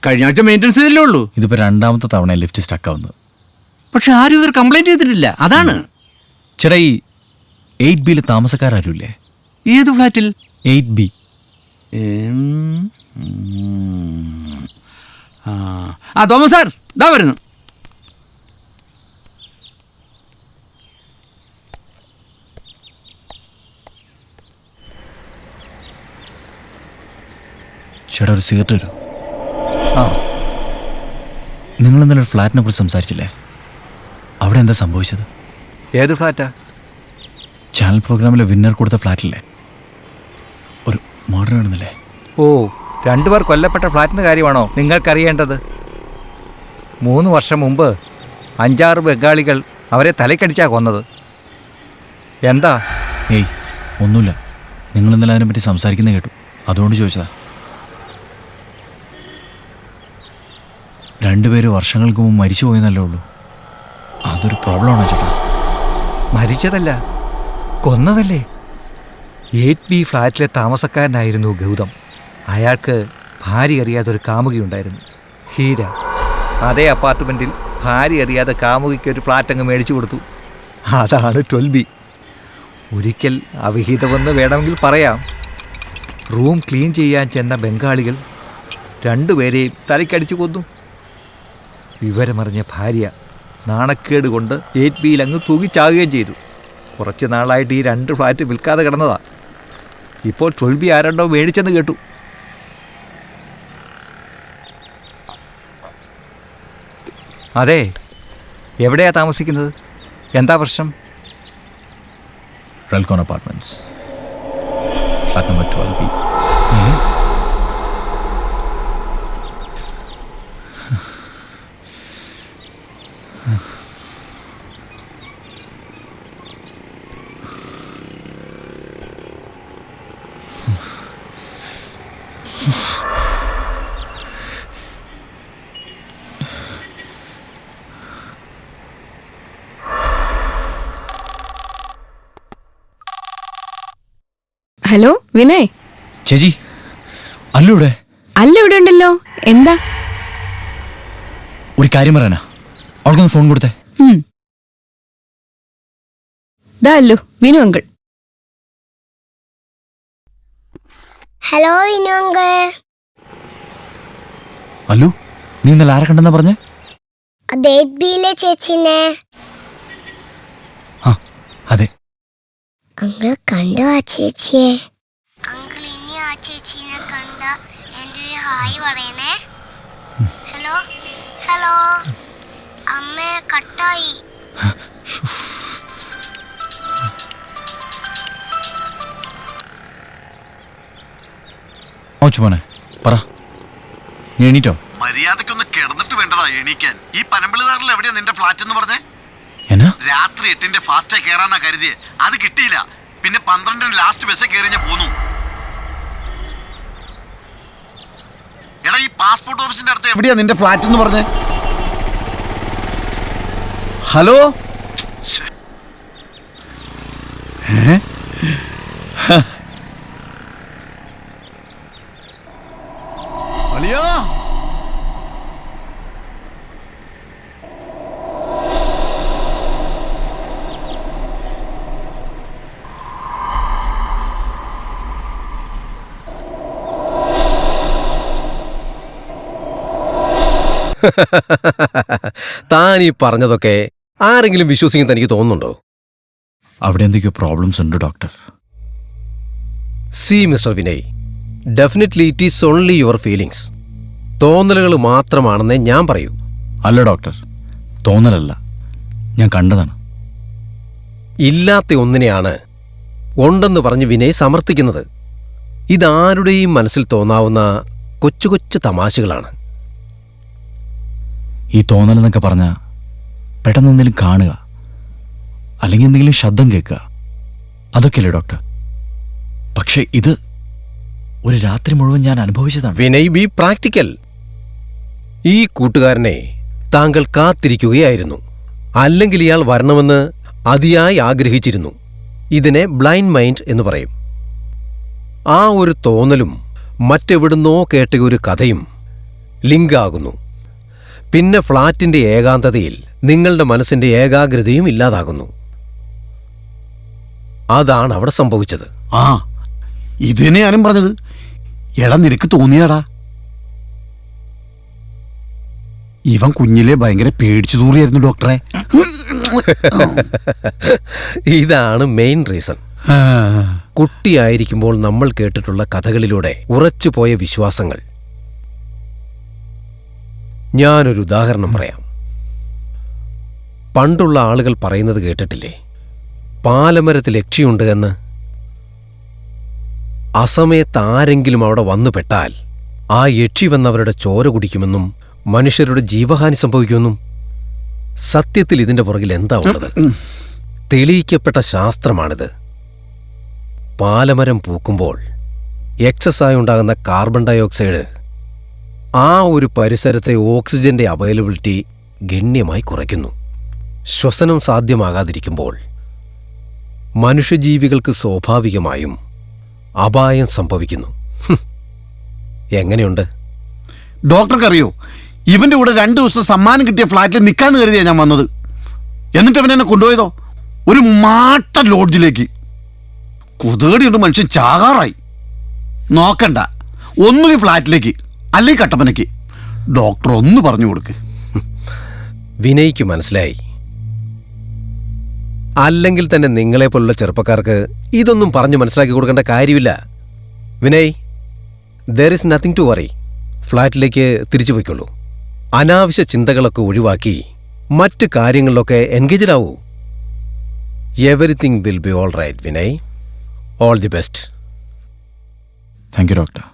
കഴിഞ്ഞ ആഴ്ച മെയിൻ്റെനൻസ് ചെയ്തല്ലേ ഉള്ളൂ. ഇതിപ്പോ രണ്ടാമത്തെ തവണ ലിഫ്റ്റ് സ്റ്റക്ക് ആവുന്നത്. പക്ഷെ ആരും ഇതൊരു കംപ്ലൈന്റ് ചെയ്തിട്ടില്ല, അതാണ്. ചേട്ടാ ഈ 8B താമസക്കാരില്ലേ? ഏത് ഫ്ലാറ്റിൽ? 8B. തോമസ് സാർ ഇതാ വരുന്നു. ചേട്ടാ ഒരു സിഗരറ്റ് തരൂ. നിങ്ങൾ ഇന്നലെ ഒരു ഫ്ലാറ്റിനെ കുറിച്ച് സംസാരിച്ചില്ലേ? അവിടെ എന്താ സംഭവിച്ചത്? ഏത് ഫ്ലാറ്റാ? ചാനൽ പ്രോഗ്രാമിലെ വിന്നർ കൊടുത്ത ഫ്ലാറ്റില്ലേ, ഒരു മർഡർ നടന്നില്ലേ? ഓ, 2 പേർ കൊല്ലപ്പെട്ട ഫ്ലാറ്റിൻ്റെ കാര്യമാണോ നിങ്ങൾക്കറിയേണ്ടത്? 3 വർഷം മുമ്പ് 5-6 ബംഗാളികൾ അവരെ തലക്കടിച്ചാ കൊന്നത്. എന്താ? ഏയ് ഒന്നുമില്ല, നിങ്ങൾ ഇന്നലെ അതിനെപ്പറ്റി സംസാരിക്കുന്നത് കേട്ടു, അതുകൊണ്ട് ചോദിച്ചതാ. 2 പേര് വർഷങ്ങൾക്ക് മുമ്പ് മരിച്ചു പോയെന്നല്ലേ ഉള്ളൂ. അതൊരു പ്രോബ്ലമാണോ ചേട്ടാ? മരിച്ചതല്ല, കൊന്നതല്ലേ. 8B ഫ്ലാറ്റിലെ താമസക്കാരനായിരുന്നു ഗൗതം. അയാൾക്ക് ഭാര്യ അറിയാതൊരു കാമുകിയുണ്ടായിരുന്നു, ഹീര. അതേ അപ്പാർട്ട്മെൻറ്റിൽ ഭാര്യ അറിയാതെ കാമുകിക്ക് ഒരു ഫ്ലാറ്റ് അങ്ങ് മേടിച്ചു കൊടുത്തു. അതാണ് 12B. ഒരിക്കൽ അവിഹിതമെന്ന് വേണമെങ്കിൽ പറയാം. റൂം ക്ലീൻ ചെയ്യാൻ ചെന്ന ബംഗാളികൾ 2 പേരെയും തലക്കടിച്ചു കൊന്നു. വിവരമറിഞ്ഞ ഭാര്യ നാണക്കേട് കൊണ്ട് 8Bയിൽ അങ്ങ് തൂങ്ങിച്ചാകുകയും ചെയ്തു. കുറച്ച് നാളായിട്ട് ഈ 2 ഫ്ലാറ്റ് വിൽക്കാതെ കിടന്നതാ. ഇപ്പോൾ 12B ആരണ്ടോ മേടിച്ചെന്ന് കേട്ടു. അതെ, എവിടെയാ താമസിക്കുന്നത്? എന്താ പ്രശ്നം? Relcon apartments, flat number 12B. Hello Vinay. ചേച്ചി അല്ലൂടെ? അല്ല ഇവിടെ ഉണ്ടല്ലോ. എന്താ? ഒരു കാര്യം പറയാനാ. അവൾക്കൊന്ന് ഫോൺ കൊടുത്തേ. ദാ Allu, Vinu uncle. Hello Vinu uncle. Allu, നീ ഇന്നലെ ആരെ കണ്ടെന്നാ പറഞ്ഞേ? അത് 8Bയിലെ ചേച്ചിനെ. അതെ. അങ്കിൾ കണ്ടോ ആ ചേച്ചിയെ? അങ്കിൾ ഇനി ആ ചേച്ചിനെ കണ്ട എൻ്റെ ഒരു ഹായ് പറയണേ. Hello hello. അമ്മേ കട്ടായി. മോനെ പറ, നീ എണീറ്റോ? മര്യാദക്കൊന്ന് കിടന്നിട്ട് വേണ്ടടാ എണീക്കാൻ. ഈ പനമ്പിളിനാറിൽ എവിടെയാ നിന്റെ ഫ്ലാറ്റ് എന്ന് പറഞ്ഞേ? രാത്രി 8 ഫാസ്റ്റേ കയറാനാ കരുതിയേ. അത് കിട്ടിയില്ല. പിന്നെ 12 ലാസ്റ്റ് ബസ്സേ കയറി ഞാൻ പോന്നു. എടാ ഈ പാസ്പോർട്ട് ഓഫീസിന്റെ അടുത്ത് എവിടെയാ നിന്റെ ഫ്ലാറ്റ് എന്ന് പറഞ്ഞേ? ഹലോ. അളിയാ താൻ ഈ പറഞ്ഞതൊക്കെ ആരെങ്കിലും വിശ്വസിക്കുന്ന എനിക്ക് തോന്നുന്നുണ്ടോ? അവിടെ എന്തൊക്കെയോ പ്രോബ്ലംസ് ഉണ്ട് doctor. See mister Vinay, definitely it is only your feelings. തോന്നലുകൾ മാത്രമാണെന്നേ ഞാൻ പറയൂ. അല്ല ഡോക്ടർ, തോന്നലല്ല, ഞാൻ കണ്ടതാണ്. ഇല്ലാത്ത ഒന്നിനെയാണ് ഉണ്ടെന്ന് പറഞ്ഞ് വിനയ് സമർത്ഥിക്കുന്നത്. ഇതാരുടെയും മനസ്സിൽ തോന്നാവുന്ന കൊച്ചു കൊച്ചു തമാശകളാണ്. ഈ തോന്നലെന്നൊക്കെ പറഞ്ഞാൽ പെട്ടെന്ന് എന്തെങ്കിലും കാണുക, അല്ലെങ്കിൽ എന്തെങ്കിലും ശബ്ദം കേൾക്കുക, അതൊക്കെയല്ലേ ഡോക്ടർ? പക്ഷെ ഇത് ഒരു രാത്രി മുഴുവൻ ഞാൻ അനുഭവിച്ചതാണ്. Vinay, B practical. ഈ കൂട്ടുകാരനെ താങ്കൾ കാത്തിരിക്കുകയായിരുന്നു. അല്ലെങ്കിൽ ഇയാൾ വരണമെന്ന് അതിയായി ആഗ്രഹിച്ചിരുന്നു. ഇതിനെ ബ്ലൈൻഡ് മൈൻഡ് എന്ന് പറയും. ആ ഒരു തോന്നലും മറ്റെവിടുന്നോ കേട്ട ഒരു കഥയും ലിങ്കാകുന്നു. പിന്നെ ഫ്ളാറ്റിന്റെ ഏകാന്തതയിൽ നിങ്ങളുടെ മനസ്സിന്റെ ഏകാഗ്രതയും ഇല്ലാതാകുന്നു. അതാണ് അവിടെ സംഭവിച്ചത്. ആ ഇത് തന്നെ ഞാനും പറഞ്ഞത്. എടാ നിനക്ക് തോന്നിയാടാ? ഇവൻ കുഞ്ഞിലെ ഭയങ്കര പേടിച്ചു തൂറിയായിരുന്നു ഡോക്ടറെ. ഇതാണ് മെയിൻ റീസൺ. കുട്ടിയായിരിക്കുമ്പോൾ നമ്മൾ കേട്ടിട്ടുള്ള കഥകളിലൂടെ ഉറച്ചുപോയ വിശ്വാസങ്ങൾ. ഞാനൊരു ഉദാഹരണം പറയാം. പണ്ടുള്ള ആളുകൾ പറയുന്നത് കേട്ടിട്ടില്ലേ, പാലമരത്തിൽ യക്ഷിയുണ്ട് എന്ന്? അസമയത്ത് ആരെങ്കിലും അവിടെ വന്നുപെട്ടാൽ ആ യക്ഷി വന്നവരുടെ ചോര കുടിക്കുമെന്നും മനുഷ്യരുടെ ജീവഹാനി സംഭവിക്കുമെന്നും. സത്യത്തിൽ ഇതിന്റെ പുറകിൽ എന്താ ഉള്ളത്? തെളിയിക്കപ്പെട്ട ശാസ്ത്രമാണിത്. പാലമരം പൂക്കുമ്പോൾ എക്സസായി ഉണ്ടാകുന്ന കാർബൺ ഡയോക്സൈഡ് ആ ഒരു പരിസരത്തെ ഓക്സിജന്റെ അവൈലബിലിറ്റി ഗണ്യമായി കുറയ്ക്കുന്നു. ശ്വസനം സാധ്യമാകാതിരിക്കുമ്പോൾ മനുഷ്യജീവികൾക്ക് സ്വാഭാവികമായും അപായം സംഭവിക്കുന്നു. എങ്ങനെയുണ്ട്? ഡോക്ടർക്കറിയോ, ഇവന്റെ കൂടെ 2 ദിവസം സമ്മാനം കിട്ടിയ ഫ്ലാറ്റിൽ നിൽക്കാന്ന് കരുതിയാ ഞാൻ വന്നത്. എന്നിട്ട് അവൻ എന്നെ കൊണ്ടുപോയതോ ഒരു മാട്ട ലോഡ്ജിലേക്ക്. കുതേടിയുണ്ട് മനുഷ്യൻ ചാകാറായി. നോക്കണ്ട, ഒന്നുകിൽ ഫ്ലാറ്റിലേക്ക് അല്ലെങ്കിൽ കട്ടപ്പനയ്ക്ക്. ഡോക്ടർ ഒന്ന് പറഞ്ഞു കൊടുക്ക്. വിനയ്ക്ക് മനസ്സിലായി. അല്ലെങ്കിൽ തന്നെ നിങ്ങളെപ്പോലുള്ള ചെറുപ്പക്കാർക്ക് ഇതൊന്നും പറഞ്ഞു മനസ്സിലാക്കി കൊടുക്കേണ്ട കാര്യമില്ല. Vinay, there is nothing to worry. ഫ്ലാറ്റിലേക്ക് തിരിച്ചു പോയിക്കൊള്ളൂ. അനാവശ്യ ചിന്തകളൊക്കെ ഒഴിവാക്കി മറ്റ് കാര്യങ്ങളിലൊക്കെ എൻഗേജ്ഡ് ആവൂ. Everything will be all right Vinay. All the best. Thank you doctor.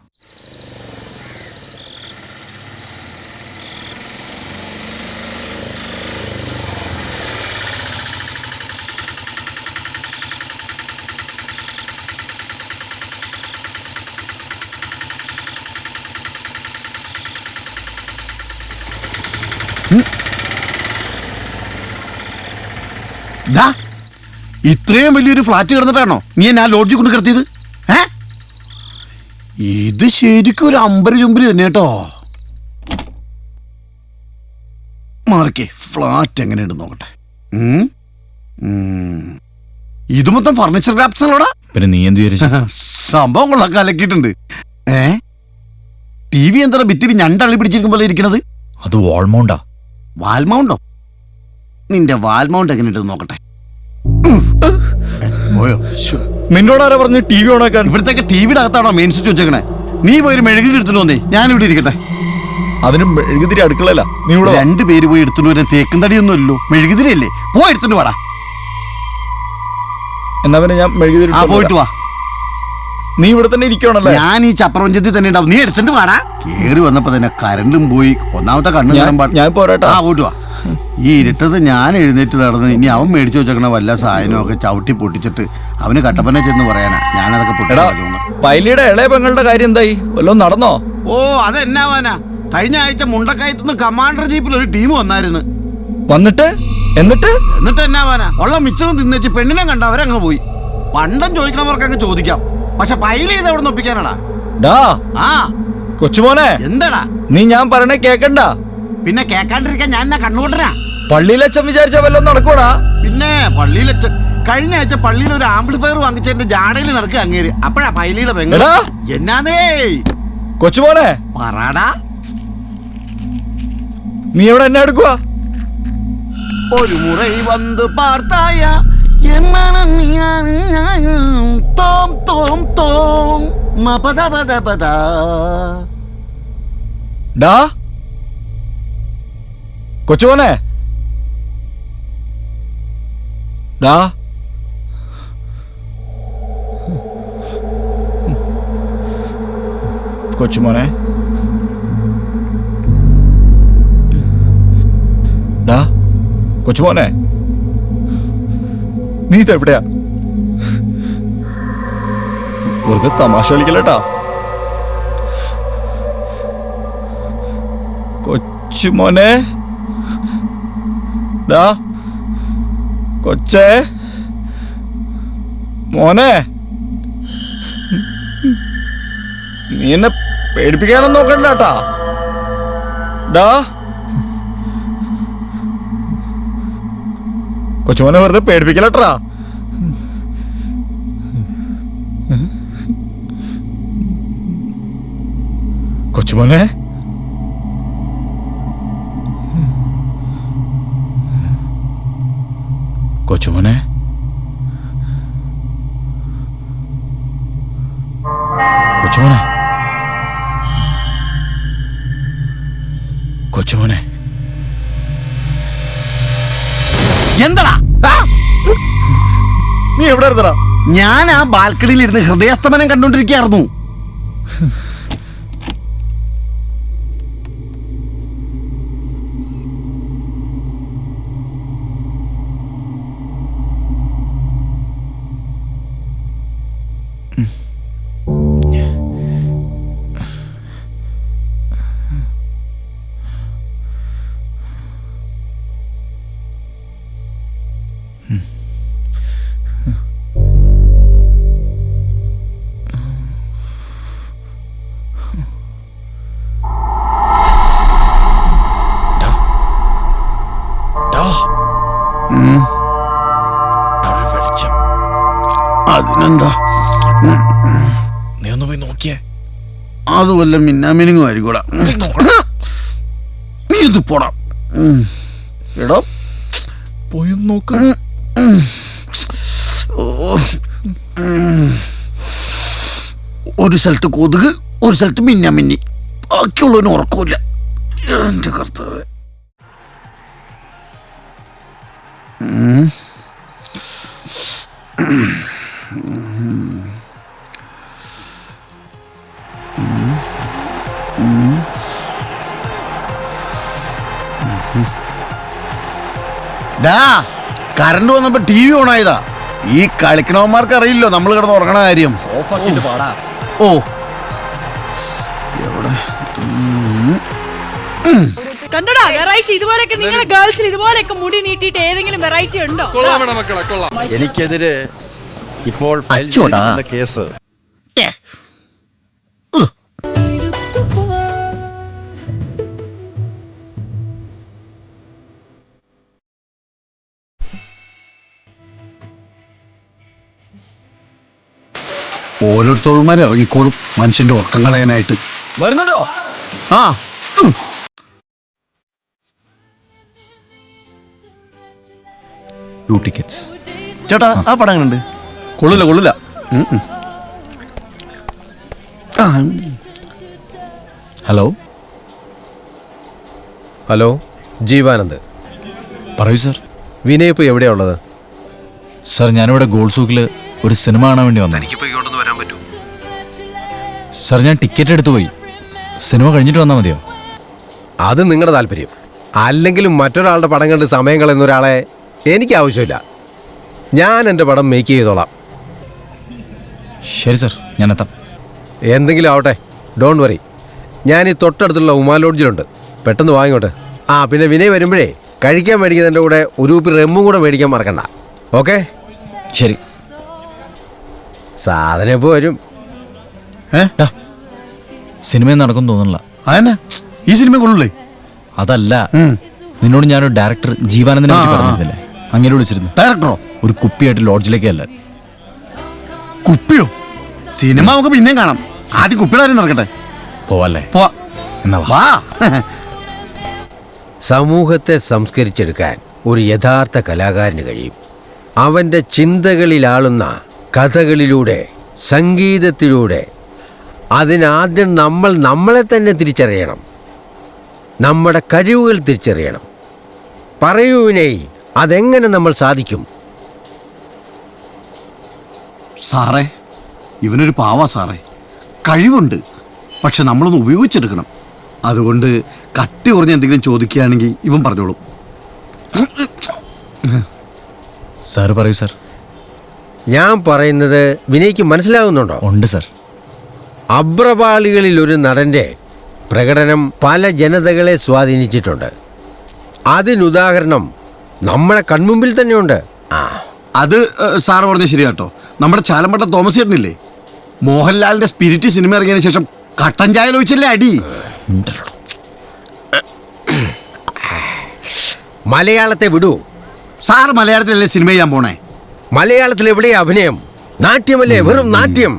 ഇത്രയും വലിയൊരു ഫ്ലാറ്റ് കിടന്നിട്ടാണോ നീ എന്നെ ആ ലോഡ്ജിൽ കൊണ്ട് കിടത്തിയത്? ഇത് ശരിക്കും ഒരു അമ്പര് ചുമ്പര് തന്നെ കേട്ടോ. മാറിക്കേ, ഫ്ലാറ്റ് എങ്ങനെയുണ്ട് നോക്കട്ടെ. ഇത് മൊത്തം ഫർണിച്ചർ ഗ്രാപ്സാണോടാ. പിന്നെ നീ എന്ത് വിചാരിച്ചു? സംഭവം കൊള്ളാൻ കലക്കിയിട്ടുണ്ട്. ടി വി എന്താ ഭിത്തിരി ഞണ്ടള്ളി പിടിച്ചിരിക്കും പോലെ ഇരിക്കണത്? അത് വാൾമൗണ്ടാ. വാൽമൗണ്ടോ? നിന്റെ വാൽമൗണ്ട് എങ്ങനെയുണ്ട് നോക്കട്ടെ. നിന്നോടാരാ പറഞ്ഞു ടി വി ഓണാക്കാൻ? ഇവിടത്തേക്ക് ടി വിയുടെ അകത്താണോ മെയിൻ സ്വിച്ച് വെച്ചേക്കണേ? നീ പോയി മെഴുകുതിരി എടുത്തിട്ട് വന്നേ, ഞാനിവിടെ ഇരിക്കട്ടെ. അതിന് മെഴുകുതിരി അടുക്കളല്ല. നീ ഇവിടെ 2 പേര് പോയി എടുത്തിട്ട് വരാൻ തേക്കും തടിയൊന്നുമല്ലോ, മെഴുകുതിരി അല്ലേ. പോയി എടുത്തിട്ട് വാടാ. എന്നാ പിന്നെ ഞാൻ മെഴുകുതിരി പോയിട്ട് വാ. നീ ഇവിടെ തന്നെ ഇരിക്കണല്ലേ? ഞാൻ ഈ ചപ്രപഞ്ചത്തിൽ തന്നെ ഉണ്ടാവും. നീ എടുത്തിട്ട് വാടാ. കേറി വന്നപ്പോ തന്നെ കരണ്ടും പോയി. ഒന്നാമത്തെ കണ്ണു ഞാൻ പോരാട്ടാ. പോയിട്ട് വാ. ഈ ഇരുട്ടത്ത് ഞാൻ എഴുന്നേറ്റ് നടന്ന് ഇനി അവൻ മേടിച്ചു വെച്ചേക്കണ വല്ല സാധനവും ഒക്കെ ചവിട്ടി പൊട്ടിച്ചിട്ട് അവന് കട്ടപ്പന ചെന്ന് പറയാനാ ഞാനതൊക്കെ പൊട്ടിച്ചു. പൈലിയുടെ ഇളയ പെങ്ങളുടെ കാര്യം എന്തായി? വല്ലതും നടന്നോ? ഓ, അതെന്നാവാനാ. കഴിഞ്ഞ ആഴ്ച മുണ്ടക്കയത്തുനിന്ന് കമാൻഡർ ജീപ്പിൽ ഒരു ടീം വന്നായിരുന്നു. എന്നിട്ട് എന്നാവാനാ? ഉള്ള മിച്ചറും തിന്നേച്ച് പെണ്ണിനെ കണ്ട അവരങ്ങ് പോയി. പണ്ടം ചോദിക്കണവർക്ക് അങ്ങ് ചോദിക്കാം. പക്ഷെ പൈല ചെയ്ത് എവിടെ നിന്ന് ഒപ്പിക്കാനടാ? കൊച്ചുമോനെ, എന്താടാ നീ ഞാൻ പറയണേ കേക്കണ്ട. പിന്നെ കേക്കാണ്ടിരിക്കാൻ ഞാൻ എന്നാ കണ്ണുകൊണ്ടരാ? പള്ളിയിലച്ഛൻ വിചാരിച്ച വല്ലതും നടക്കൂടാ? പിന്നെ പള്ളിയിലച്ഛൻ കഴിഞ്ഞ ആഴ്ച പള്ളിയിൽ ഒരു ആംപ്ലിഫയർ വാങ്ങിച്ചതിന്റെ ജാടയിൽ നടക്കുക അങ്ങേര്. അപ്പഴാ പൈലിയുടെ പെങ്ങൾ. എന്നാന്നേ കൊച്ചുമോനെ പറയാടാ, നീ എവിടെ എന്നെ എടുക്കുക? ഒരു മുறை വന്ന് പാർത്തായ കൊച്ചുമോനെ, കൊച്ചുമോനെ, കൊച്ചുമോനെ, നീ ഇതെവിടെയാ? വെറുതെ തമാശ കളിക്കല്ലേട്ടാ. കൊച്ചുമോനെ, കൊച്ചേ, മോനെ, നീ എന്നെ പേടിപ്പിക്കാനൊന്നും നോക്കണ്ടാട്ടാ. കൊച്ചുമോനെ വെറുതെ പേടിപ്പിക്കലട്ടാ. കൊച്ചുമോനെ, കൊച്ചുമോനെ, കൊച്ചുമോനെ, കൊച്ചുമോനെ, എന്താടാ നീ എവിടെ ഇരുന്നടാ? ഞാൻ ആ ബാൽക്കണിയിൽ ഇരുന്ന് ഹൃദയസ്തമനം കണ്ടോണ്ടിരിക്കുകയായിരുന്നു. അതിനെന്താ, നീ ഒന്ന് പോയി നോക്കിയേ. അത് വല്ല മിന്നാമിനിങ്ങും ആയിരിക്കൂടാ. നീ ഇത് പോടാ. എടോ പോയി നോക്ക. ഒരു സ്ഥലത്ത് കൊതുക്, ഒരു സ്ഥലത്ത് മിന്നാമിന്നി, ബാക്കിയുള്ളവന് ഉറക്കമില്ല. എന്റെ കർത്താവേ. കറണ്ട് വന്നപ്പോ ടി വി ഓൺ ആയതാ. ഈ കളിക്കണവന്മാർക്ക് അറിയില്ലോ നമ്മൾ കിടന്ന് ഉറങ്ങണ കാര്യം. ഓ എവിടെ കണ്ടടാ വെറൈറ്റി. ഇതുപോലെയൊക്കെ നിങ്ങളുടെ ഗേൾസിന് ഇതുപോലെയൊക്കെ മുടി നീട്ടിയിട്ട് ഏതെങ്കിലും വെറൈറ്റി ഉണ്ടോ? എനിക്കെതിരെ ഇപ്പോൾ ഫയൽ ചെയ്തിരിക്കുന്ന കേസ് ഓരോരുത്തർമാരെ ഇറങ്ങിക്കോളും മനുഷ്യന്റെ ഉറക്കം കളയാനായിട്ട്. വരുന്നുണ്ടോ? ആ 2 tickets. ചേട്ടാ ആ പടം എങ്ങനെയുണ്ട്? കൊള്ളില്ല. Hello hello, Jeevanand. പറയൂ സാർ. വിനയ് ഇപ്പോൾ എവിടെയാ ഉള്ളത്? സാർ ഞാനിവിടെ ഗോൾഡ് സൂക്കിൽ ഒരു സിനിമ കാണാൻ വേണ്ടി വന്നു. വരാൻ പറ്റൂ? സാർ ഞാൻ ടിക്കറ്റ് എടുത്തു പോയി. സിനിമ കഴിഞ്ഞിട്ട് വന്നാൽ മതിയോ? അത് നിങ്ങളുടെ താല്പര്യം. അല്ലെങ്കിലും മറ്റൊരാളുടെ പടം കണ്ട് സമയം കളയുന്ന ഒരാളെ എനിക്ക് ആവശ്യമില്ല. ഞാൻ എൻ്റെ പടം മേക്ക് ചെയ്തോളാം. ശരി സാർ, ഞാൻ എത്താം. എന്തെങ്കിലും ആവട്ടെ, ഡോണ്ട് വറി. ഞാൻ ഈ തൊട്ടടുത്തുള്ള ഉമാ ലോഡ്ജിലുണ്ട്. പെട്ടെന്ന് വാങ്ങിക്കോട്ടെ. ആ പിന്നെ വിനയ് വരുമ്പോഴേ കഴിക്കാൻ മേടിക്കുന്നതിൻ്റെ കൂടെ ഒരു കുപ്പി റെമ്മും കൂടെ മേടിക്കാൻ മറക്കണ്ട. ഓക്കെ? ശരി. സാധനം ഇപ്പോൾ വരും. സിനിമ നടക്കും തോന്നുന്നില്ല. അതന്നെ, ഈ സിനിമ കൊള്ളൂലേ? അതല്ല, നിന്നോട് ഞാനൊരു ഡയറക്ടർ ജീവാനന്ദനെ പറ്റി പറഞ്ഞിരുന്നില്ലേ? അങ്ങനെ വിളിച്ചിരുന്നു. ഡയറക്ടറോ? ഒരു കുപ്പിയായിട്ട് ലോഡ്ജിലേക്കല്ല. കുപ്പിയോ? സിനിമ നമുക്ക് പിന്നെയും കാണാം. ആദ്യം കുപ്പിയുടെ കാര്യം നടക്കട്ടെ. പോവല്ലേ? പോവാ. എന്നാ വാ. സമൂഹത്തെ സംസ്കരിച്ചെടുക്കാൻ ഒരു യഥാർത്ഥ കലാകാരന് കഴിയും. അവൻ്റെ ചിന്തകളിലാളുന്ന കഥകളിലൂടെ, സംഗീതത്തിലൂടെ. അതിനാദ്യം നമ്മൾ നമ്മളെ തന്നെ തിരിച്ചറിയണം, നമ്മുടെ കഴിവുകൾ തിരിച്ചറിയണം. പറയൂ വിനയ്, അതെങ്ങനെ നമ്മൾ സാധിക്കും? സാറേ, ഇവനൊരു പാവാ സാറേ. കഴിവുണ്ട്, പക്ഷെ നമ്മളൊന്ന് ഉപയോഗിച്ചെടുക്കണം. അതുകൊണ്ട് കട്ടി കുറഞ്ഞ എന്തെങ്കിലും ചോദിക്കുകയാണെങ്കിൽ ഇവൻ പറഞ്ഞോളും. സാർ പറയൂ സാർ. ഞാൻ പറയുന്നത് വിനയ്ക്ക് മനസ്സിലാകുന്നുണ്ടോ? ഉണ്ട് സാർ. അബ്രപാളികളിൽ ഒരു നടൻ്റെ പ്രകടനം പല ജനതകളെ സ്വാധീനിച്ചിട്ടുണ്ട്. അതിനുദാഹരണം നമ്മുടെ കൺമുമ്പിൽ തന്നെയുണ്ട്. അത് സാറ് പറഞ്ഞ ശരിയാട്ടോ. നമ്മുടെ ചാലമ്പട്ട തോമസ് ചേട്ടനില്ലേ, മോഹൻലാലിന്റെ സ്പിരിറ്റ് സിനിമ ഇറങ്ങിയതിനു ശേഷം കട്ടൻ ചായ ലോചിച്ചല്ലേ അടി. മലയാളത്തെ വിടൂ. സാറ് മലയാളത്തിലല്ലേ സിനിമ ചെയ്യാൻ പോണേ? മലയാളത്തിൽ എവിടെയാ അഭിനയം? നാട്യമല്ലേ, വെറും നാട്യം.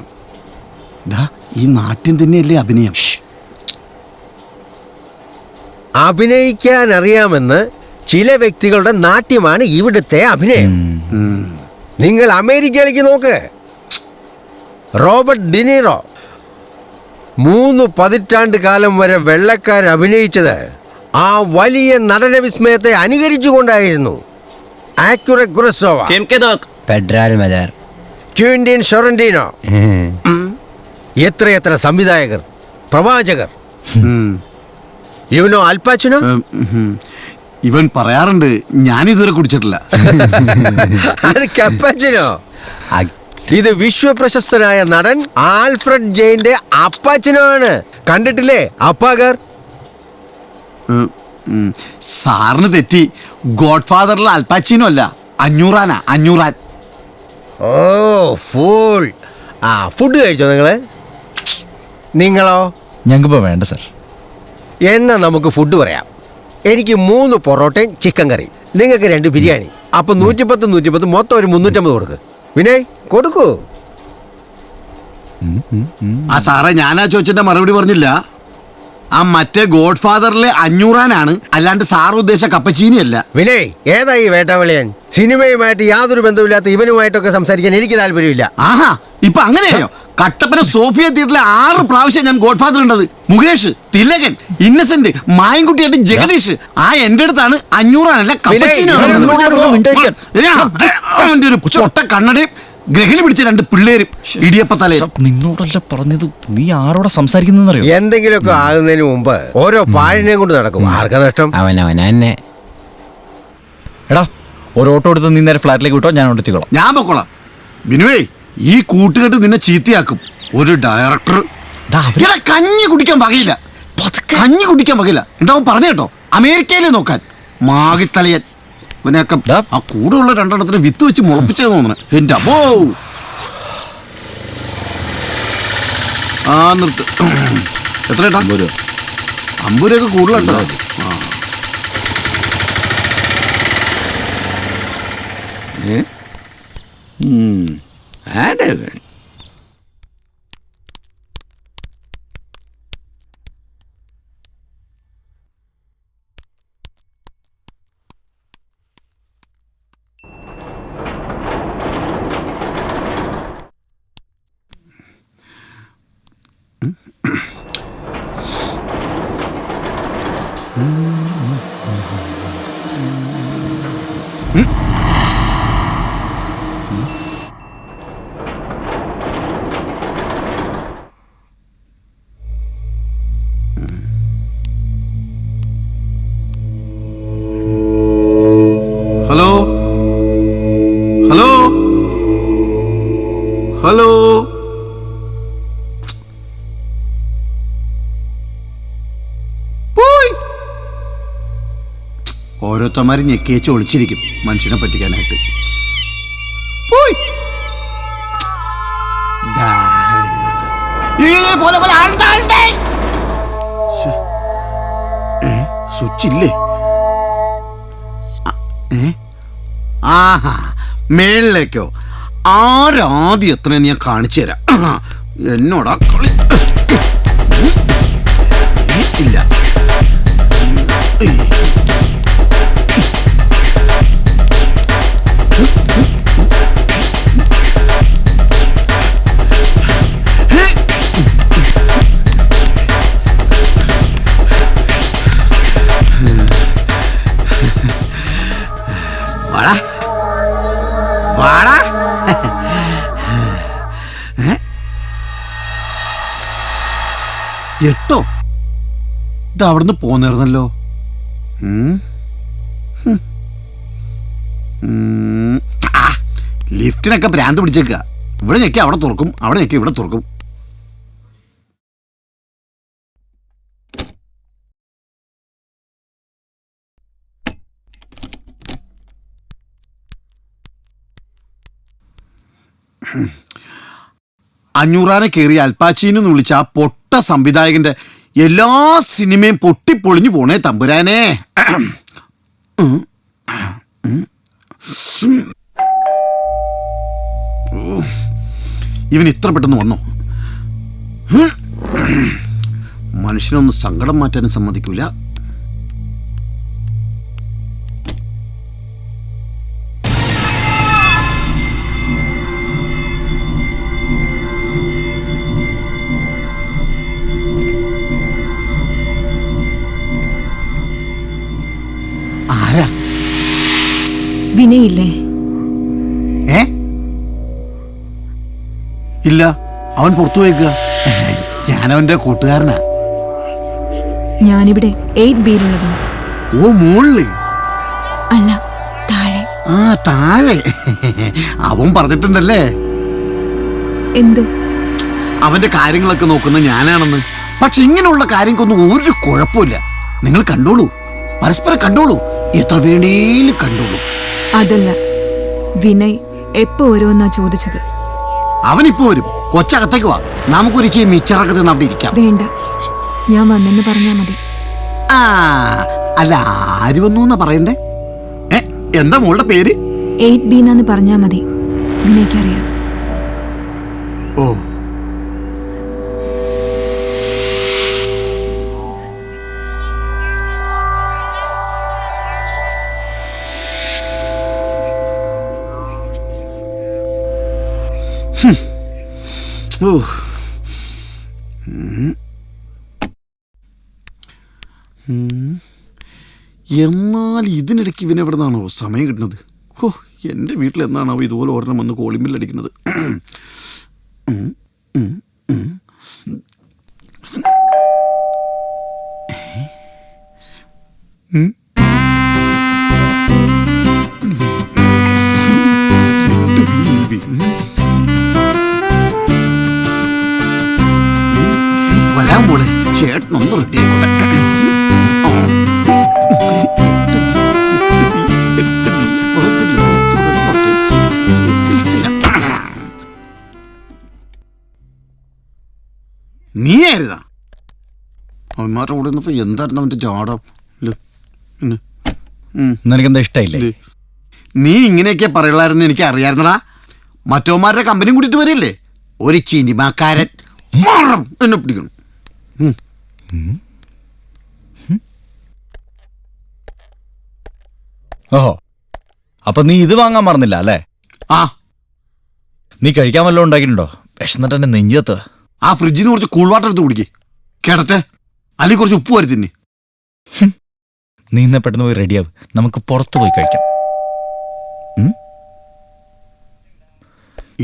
ഈ നാട്യം തന്നെയല്ലേ അഭിനയം? അഭിനയിക്കാൻ അറിയാമെന്ന് ചില വ്യക്തികളുടെ നാട്യമാണ് ഇവിടുത്തെ അഭിനയം. നിങ്ങൾ അമേരിക്കയിലേക്ക് നോക്ക്. റോബർട്ട് ഡിനീറോ 3 പതിറ്റാണ്ട് കാലം വരെ വെള്ളക്കാർ അഭിനയിച്ചത് ആ വലിയ നടന വിസ്മയത്തെ അനുകരിച്ചുകൊണ്ടായിരുന്നു. ആക്യുറ ഗുറസോവ, ക്വിന്റിൻ ഷൊറന്റീനോ, എത്രയെത്ര സംവിധായകർ, പ്രവാചകർ. യുനോ അൽ പാച്ചിനോ? ഇവൻ പറയാറുണ്ട്, ഞാനിതുവരെ കുടിച്ചിട്ടില്ല. അത് കപ്പാച്ചിനോ. ഇത് വിശ്വപ്രശസ്തനായ നടൻ ആൽഫ്രഡ് ജെയിന്റെ അപ്പാച്ചനോ ആണ്. കണ്ടിട്ടില്ലേ അപ്പാഗർ? സാറിന് തെറ്റി. ഗോഡ് ഫാദറിൽ അൽപാച്ചിനോ അല്ല, അഞ്ഞൂറാൻ. ഓ ഫൂൾ. ഫുഡ് കഴിച്ചോ നിങ്ങളോ? ഞങ്ങൾക്കിപ്പോൾ വേണ്ട സാർ. എന്നാ നമുക്ക് ഫുഡ് പറയാം. എനിക്ക് 3 പൊറോട്ടയും ചിക്കൻ കറി, നിങ്ങൾക്ക് 2 ബിരിയാണി. അപ്പൊ 110 മൊത്തം ഒരു 350 കൊടുക്ക്. വിനയ് കൊടുക്കൂ. സാറേ, ഞാനാ ചോദിച്ചിട്ട് മറുപടി പറഞ്ഞില്ല. ആ മറ്റേ ഗോഡ് ഫാദറിലെ അഞ്ഞൂറാനാണ്, അല്ലാണ്ട് സാർ ഉദ്ദേശിച്ച കപ്പച്ചീനി അല്ല. വിനയ്, ഏതായി വേട്ടാവളിയൻ? സിനിമയുമായിട്ട് യാതൊരു ബന്ധമില്ലാത്ത ഇവനുമായിട്ടൊക്കെ സംസാരിക്കാൻ എനിക്ക് താല്പര്യമില്ല. ആഹാ, ഇപ്പൊ അങ്ങനെയോ? കട്ടപ്പന സോഫിയ തിയേറ്ററിലെ 6 പ്രാവശ്യം ഞാൻ ഗോഡ് ഫാദർ ഉണ്ടത്. മുകേഷ്, തിലകൻ, ഇന്നസെന്റ്, മായൻകുട്ടിയായിട്ട് ജഗദീഷ്. എന്റെ അടുത്താണ് അഞ്ഞൂറാനല്ല കപ്പച്ചീനി. അവന്റെ ഒരു ചൊട്ട കണ്ണടയും ഗ്രഹിണി പിടിച്ച 2 പിള്ളേരും ഇടിയപ്പത്തലയും. നിന്നോടല്ല പറഞ്ഞത്, നീ ആരോടെ സംസാരിക്കുന്നറിയോ? എന്തെങ്കിലുമൊക്കെ ആകുന്നതിന് മുമ്പ് ഓരോ പാഴിനെയും കൊണ്ട് നടക്കും. ആർക്കാ നഷ്ടം? അവനെ. എടാ, ഒരു ഓട്ടോ എടുത്ത് നീ നേരെ ഫ്ലാറ്റിലേക്ക് വിട്ടോ, ഞാൻ കൊണ്ടെത്തിക്കോളാം. ഞാൻ പൊക്കോളാം. ബിനുവേ, ഈ കൂട്ടുകെട്ട് നിന്നെ ചീത്തയാക്കും. ഒരു ഡയറക്ടർ കഞ്ഞി കുടിക്കാൻ വകയില്ല. എന്താ പറഞ്ഞു കേട്ടോ? അമേരിക്കയിലെ നോക്കാൻ മാഗിത്തലയൻ. ഇവനെയൊക്കെ ആ കൂടെയുള്ള 2 എണ്ണത്തിന് വിത്ത് വെച്ച് മുളപ്പിച്ചത് തോന്നണേ. എന്റെ അപ്പോ നിർത്ത്. എത്ര 50 രൂപയൊക്കെ കൂടുതലുണ്ടോ? ഓരോരുത്തന്മാർ ഞെക്കിയേച്ച് ഒളിച്ചിരിക്കും മനുഷ്യനെ പറ്റിക്കാനായിട്ട്. പോയി. സ്വിച്ചില്ലേ? ആഹാ, മേളിലേക്കോ? ആരാദ്യം എത്രയെന്ന് ഞാൻ കാണിച്ചു തരാം. എന്നോടാ കളി? ഇല്ല. വാടാ വാടാ. എട്ടോ? ഇത് അവിടുന്ന് പോന്നിരുന്നല്ലോ. ലിഫ്റ്റിനൊക്കെ ഭ്രാന്ത് പിടിച്ചേക്കുക. ഇവിടെ ഞെക്കി അവിടെ തുറക്കും, അവിടെ ഞെക്കി ഇവിടെ തുറക്കും. അഞ്ഞൂറാനെ കയറി അൽപ്പാച്ചീനെന്ന് വിളിച്ച ആ പൊട്ട സംവിധായകന്റെ എല്ലാ സിനിമയും പൊട്ടിപ്പൊളിഞ്ഞു പോണേ തമ്പുരാനെ. ഇവൻ ഇത്ര പെട്ടെന്ന് വന്നോ? മനുഷ്യനൊന്ന് സങ്കടം മാറ്റാനും സമ്മതിക്കൂല. വിനയില്ലേ? ഇല്ല, അവൻ പുറത്തു പോയേക്കുക. ഞാനവന്റെ കൂട്ടുകാരനാ. ഞാനിവിടെ 8B-യിലുള്ളതാ. ഓ, മുകളില് അല്ല, താഴെ. ആ, താഴെ. അവൻ പറഞ്ഞിട്ടുണ്ടല്ലേ എന്ത്? അവന്റെ കാര്യങ്ങളൊക്കെ നോക്കുന്ന ഞാനാണെന്ന്. പക്ഷെ ഇങ്ങനെയുള്ള കാര്യങ്ങൾക്കൊന്നും ഒരു കുഴപ്പമില്ല. നിങ്ങൾ കണ്ടോളൂ, പരസ്പരം കണ്ടോളൂ, എത്ര വേണേലും കണ്ടോളൂ. അതല്ല, വിനയ് എപ്പോ വരുമെന്നാ ചോദിച്ചത്. അവനിപ്പോ വരും. കൊച്ചകത്തേക്ക് വാ, നമുക്കൊരു ഇച്ചിരി മിച്ചറൊക്കെ തിന്ന് അവിടെ ഇരിക്കാം. വേണ്ട, ഞാൻ വന്നെന്ന് പറഞ്ഞാ മതി. ആ, അല്ല, ആര് വന്നു എന്നാ പറയണ്ടേ? എന്താ മോളുടെ പേര്? 8B പറഞ്ഞാ മതി. വിനയ്ക്കറിയാം. ഓ, എന്നാൽ ഇതിനിടയ്ക്ക് ഇവനെവിടെ നിന്നാണോ സമയം കിട്ടുന്നത്? ഓ, എൻ്റെ വീട്ടിൽ എന്നാണോ ഇതുപോലെ ഒരെണ്ണം വന്ന് കോളിംഗ് ബെൽ അടിക്കുന്നത്? വരാൻ മോളെ, ചേട്ടനൊന്ന് റെഡി ആയിക്കോട്ടെ. നീയായിരുന്നാ? അവന്മാരുടെ കൂടെ നിന്നപ്പോ എന്തായിരുന്നു അവന്റെ ജാടം? നിനക്കെന്താ ഇഷ്ടായില്ലേ? നീ ഇങ്ങനെയൊക്കെ പറയുള്ളായിരുന്നു എനിക്ക് അറിയായിരുന്നടാ. മറ്റോമാരുടെ കമ്പനി കൂട്ടിട്ട് വരില്ലേ ഒരു ചിനിമാക്കാരൻ. എന്നെ പിടിക്കണം. ഓഹോ, അപ്പൊ നീ ഇത് വാങ്ങാൻ മറന്നില്ല അല്ലേ? ആ, നീ കഴിക്കാൻ വല്ലതും ഉണ്ടാക്കിയിട്ടുണ്ടോ? വിശന്നിട്ട് എന്നെ നെഞ്ചത്ത്. ആ ഫ്രിഡ്ജിൽ നിന്ന് കുറച്ച് കൂൾ വാട്ടർ എടുത്ത് കുടിക്കേ കേടത്തെ, അല്ലെങ്കിൽ കുറച്ച് ഉപ്പ് വരി തിന്നെ. നീ ഇന്ന് പെട്ടെന്ന് പോയി റെഡിയാവും, നമുക്ക് പുറത്തു പോയി കഴിക്കാം.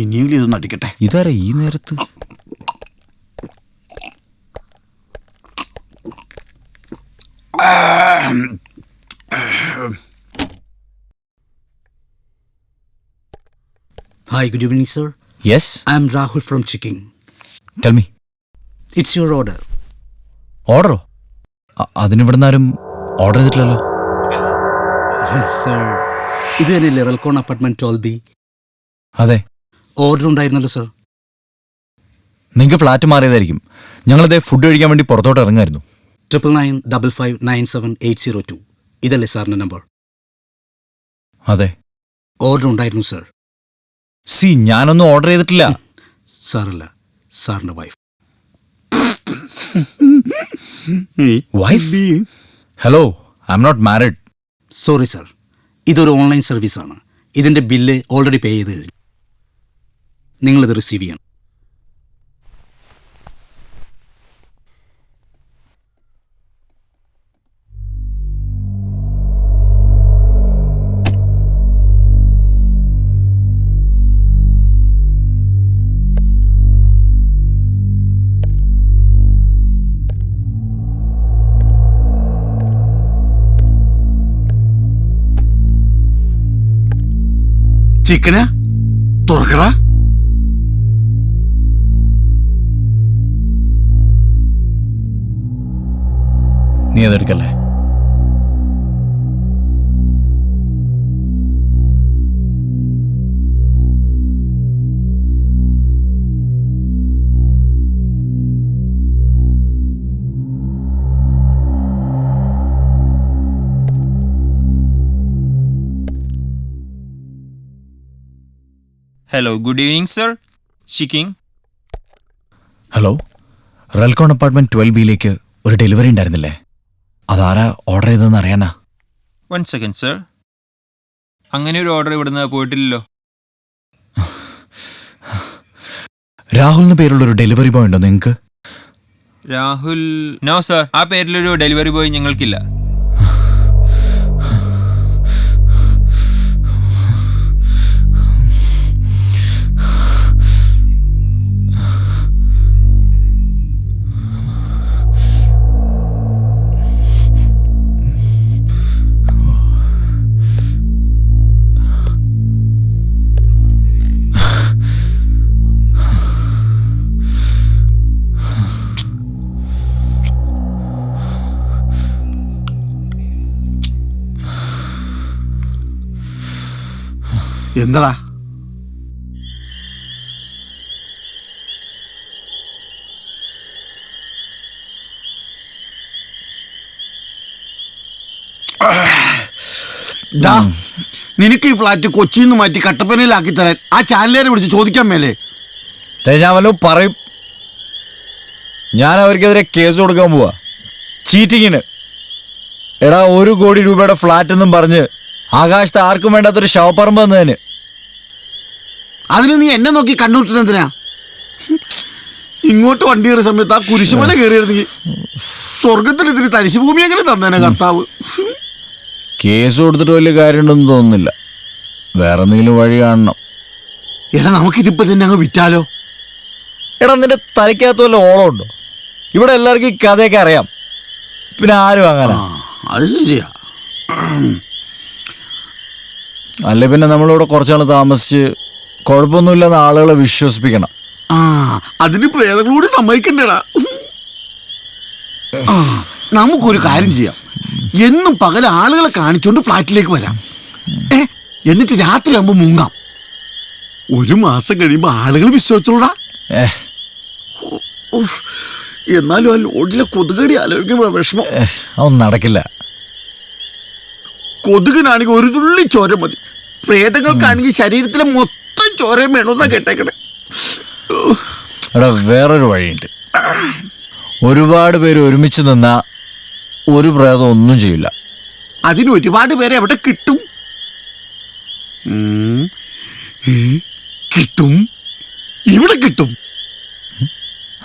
ഇനിയെങ്കിലും ഇതൊന്നും അടിക്കട്ടെ. ഇതാരാ ഈ നേരത്ത്? Hi, good evening, sir. Yes? I am Rahul from Chicking. Tell me. It's your order. ഓർഡറോ? അതിനിവിടുന്ന് ആരും ഓർഡർ ചെയ്തിട്ടില്ലല്ലോ. സർ ഇത് തന്നെയല്ലേ റെൽക്കോൺ അപ്പാർട്ട്മെന്റ് 12B? അതെ. ഓർഡർ ഉണ്ടായിരുന്നല്ലോ സർ. നിങ്ങൾക്ക് ഫ്ലാറ്റ് മാറിയതായിരിക്കും. ഞങ്ങളിതേ ഫുഡ് കഴിക്കാൻ വേണ്ടി പുറത്തോട്ട് ഇറങ്ങായിരുന്നു. 9995597802 ഇതല്ലേ സാറിന്റെ നമ്പർ? അതെ. ഓർഡർ ഉണ്ടായിരുന്നു സർ. ഞാനൊന്നും ഓർഡർ ചെയ്തിട്ടില്ല. സാറല്ല, സാറിന്റെ wife. Wife? Hello, I am not married. Sorry sir, ഇതൊരു ഓൺലൈൻ സർവീസാണ്. ഇതിന്റെ ബില്ല് ഓൾറെഡി പേ ചെയ്ത് കഴിഞ്ഞു. നിങ്ങളിത് റിസീവ് ചെയ്യണം. ചിക്കനാ തുറക്കടാ. നീ അതെടുക്കല്ലേ? Hello, good evening, sir. Speaking. Hello, Relcon apartment 12B ഒരു ഡെലിവറി ഉണ്ടായിരുന്നില്ലേ? അതാരാ ഓർഡർ ചെയ്തതെന്ന് അറിയാനാ. 1 second, sir. അങ്ങനെ ഒരു ഓർഡർ ഇവിടുന്ന് പോയിട്ടില്ലല്ലോ. രാഹുൽ എന്ന പേരുള്ള ഒരു ഡെലിവറി ബോയ് ഉണ്ടോ നിങ്ങൾക്ക്? രാഹുൽ? നോ സർ, ആ പേരിലൊരു ഡെലിവറി ബോയ് ഞങ്ങൾക്കില്ല. എന്താടാ? നിനക്ക് ഈ ഫ്ലാറ്റ് കൊച്ചിയിൽ നിന്ന് മാറ്റി കട്ടപ്പനയിലാക്കി തരാൻ ആ ചാനലുകാരെ വിളിച്ച് ചോദിക്കാൻ മേലേ? ഞാൻ വല്ലതും പറയും. ഞാൻ അവർക്കെതിരെ കേസ് കൊടുക്കാൻ പോവാ, ചീറ്റിങ്ങിന്. എടാ, 1 കോടി രൂപയുടെ ഫ്ലാറ്റ് എന്നും പറഞ്ഞ് ആകാശത്ത് ആർക്കും വേണ്ടാത്തൊരു ശവപ്പറമ്പ് എന്നതിന്. അതിന് നീ എന്നെ നോക്കി കണ്ണൂട്ടിനെന്തിനാ? ഇങ്ങോട്ട് വണ്ടി കയറിയ സമയത്ത് ആ കുരിശുമല കയറിയിരുന്നെങ്കിൽ സ്വർഗത്തിൽ ഇതിന് തരിശുഭൂമിയെങ്കിലും തന്നേനെ കർത്താവ്. കേസ് കൊടുത്തിട്ട് വലിയ കാര്യമുണ്ടെന്ന് തോന്നുന്നില്ല. വേറെ എന്തെങ്കിലും വഴി കാണണം. എടാ, നമുക്കിതിപ്പോ തന്നെ അങ്ങ് വിറ്റാലോ? എടാ, നിന്റെ തലയ്ക്കകത്ത് വല്ല ഓളമുണ്ടോ? ഇവിടെ എല്ലാവർക്കും ഈ കഥയൊക്കെ അറിയാം, പിന്നെ ആരും അങ്ങനെ. അത് ശരിയാ. അല്ലെ പിന്നെ നമ്മളിവിടെ കുറച്ചാൾ താമസിച്ച് കുഴപ്പമൊന്നുമില്ലെന്ന് ആളുകളെ വിശ്വസിപ്പിക്കണം. അതിന് പ്രേതങ്ങളൂടി സമ്മതിക്കണ്ടേടാ. നമുക്കൊരു കാര്യം ചെയ്യാം. എന്നും പകൽ ആളുകളെ കാണിച്ചോണ്ട് ഫ്ലാറ്റിലേക്ക് വരാം. എന്നിട്ട് രാത്രി ആകുമ്പോ മുങ്ങാം. 1 മാസം കഴിയുമ്പോ ആളുകൾ വിശ്വസിച്ചോടാ. എന്നാലും ആ ലോഡ്ജിലെ കൊതുകടി ആലോചിക്കുമ്പോ വിഷമം. അതൊന്നും നടക്കില്ല. കൊതുകിനാണെങ്കിൽ 1 തുള്ളി ചോര മതി. പ്രേതങ്ങൾക്കാണെങ്കിൽ ശരീരത്തിലെ മൊത്തം ചോരയും വേണമെന്നാ കേട്ടേക്കണേ. എടാ, വേറൊരു വഴിയുണ്ട്. ഒരുപാട് പേര് ഒരുമിച്ച് നിന്നാ ഒരു പ്രേതം ഒന്നും ചെയ്യില്ല. അതിന് ഒരുപാട് പേരെ എവിടെ കിട്ടും? കിട്ടും, ഇവിടെ കിട്ടും.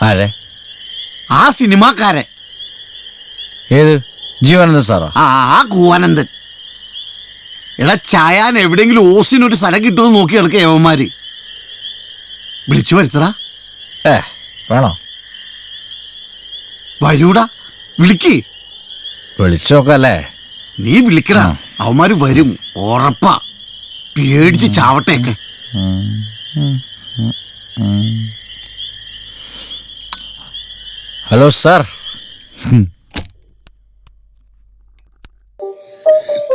ആരെ? ആ സിനിമാക്കാരെ. ഏത്? ജീവാനന്ദൻ സാറാ? ആ കൂവാനന്ദൻ. എടാ, ചായാൻ എവിടെയെങ്കിലും ഓസിനൊരു സ്ഥലം കിട്ടുമെന്ന് നോക്കി കിടക്കുക യവന്മാര്. വിളിച്ചു വരുത്തടാ. വേണോ? വരൂടാ, വിളിക്ക്. വിളിച്ചോക്കല്ലേ? നീ വിളിക്കടാ, അവന്മാര് വരും ഉറപ്പാ. പേടിച്ച് ചാവട്ടെയൊക്കെ. Hello sir.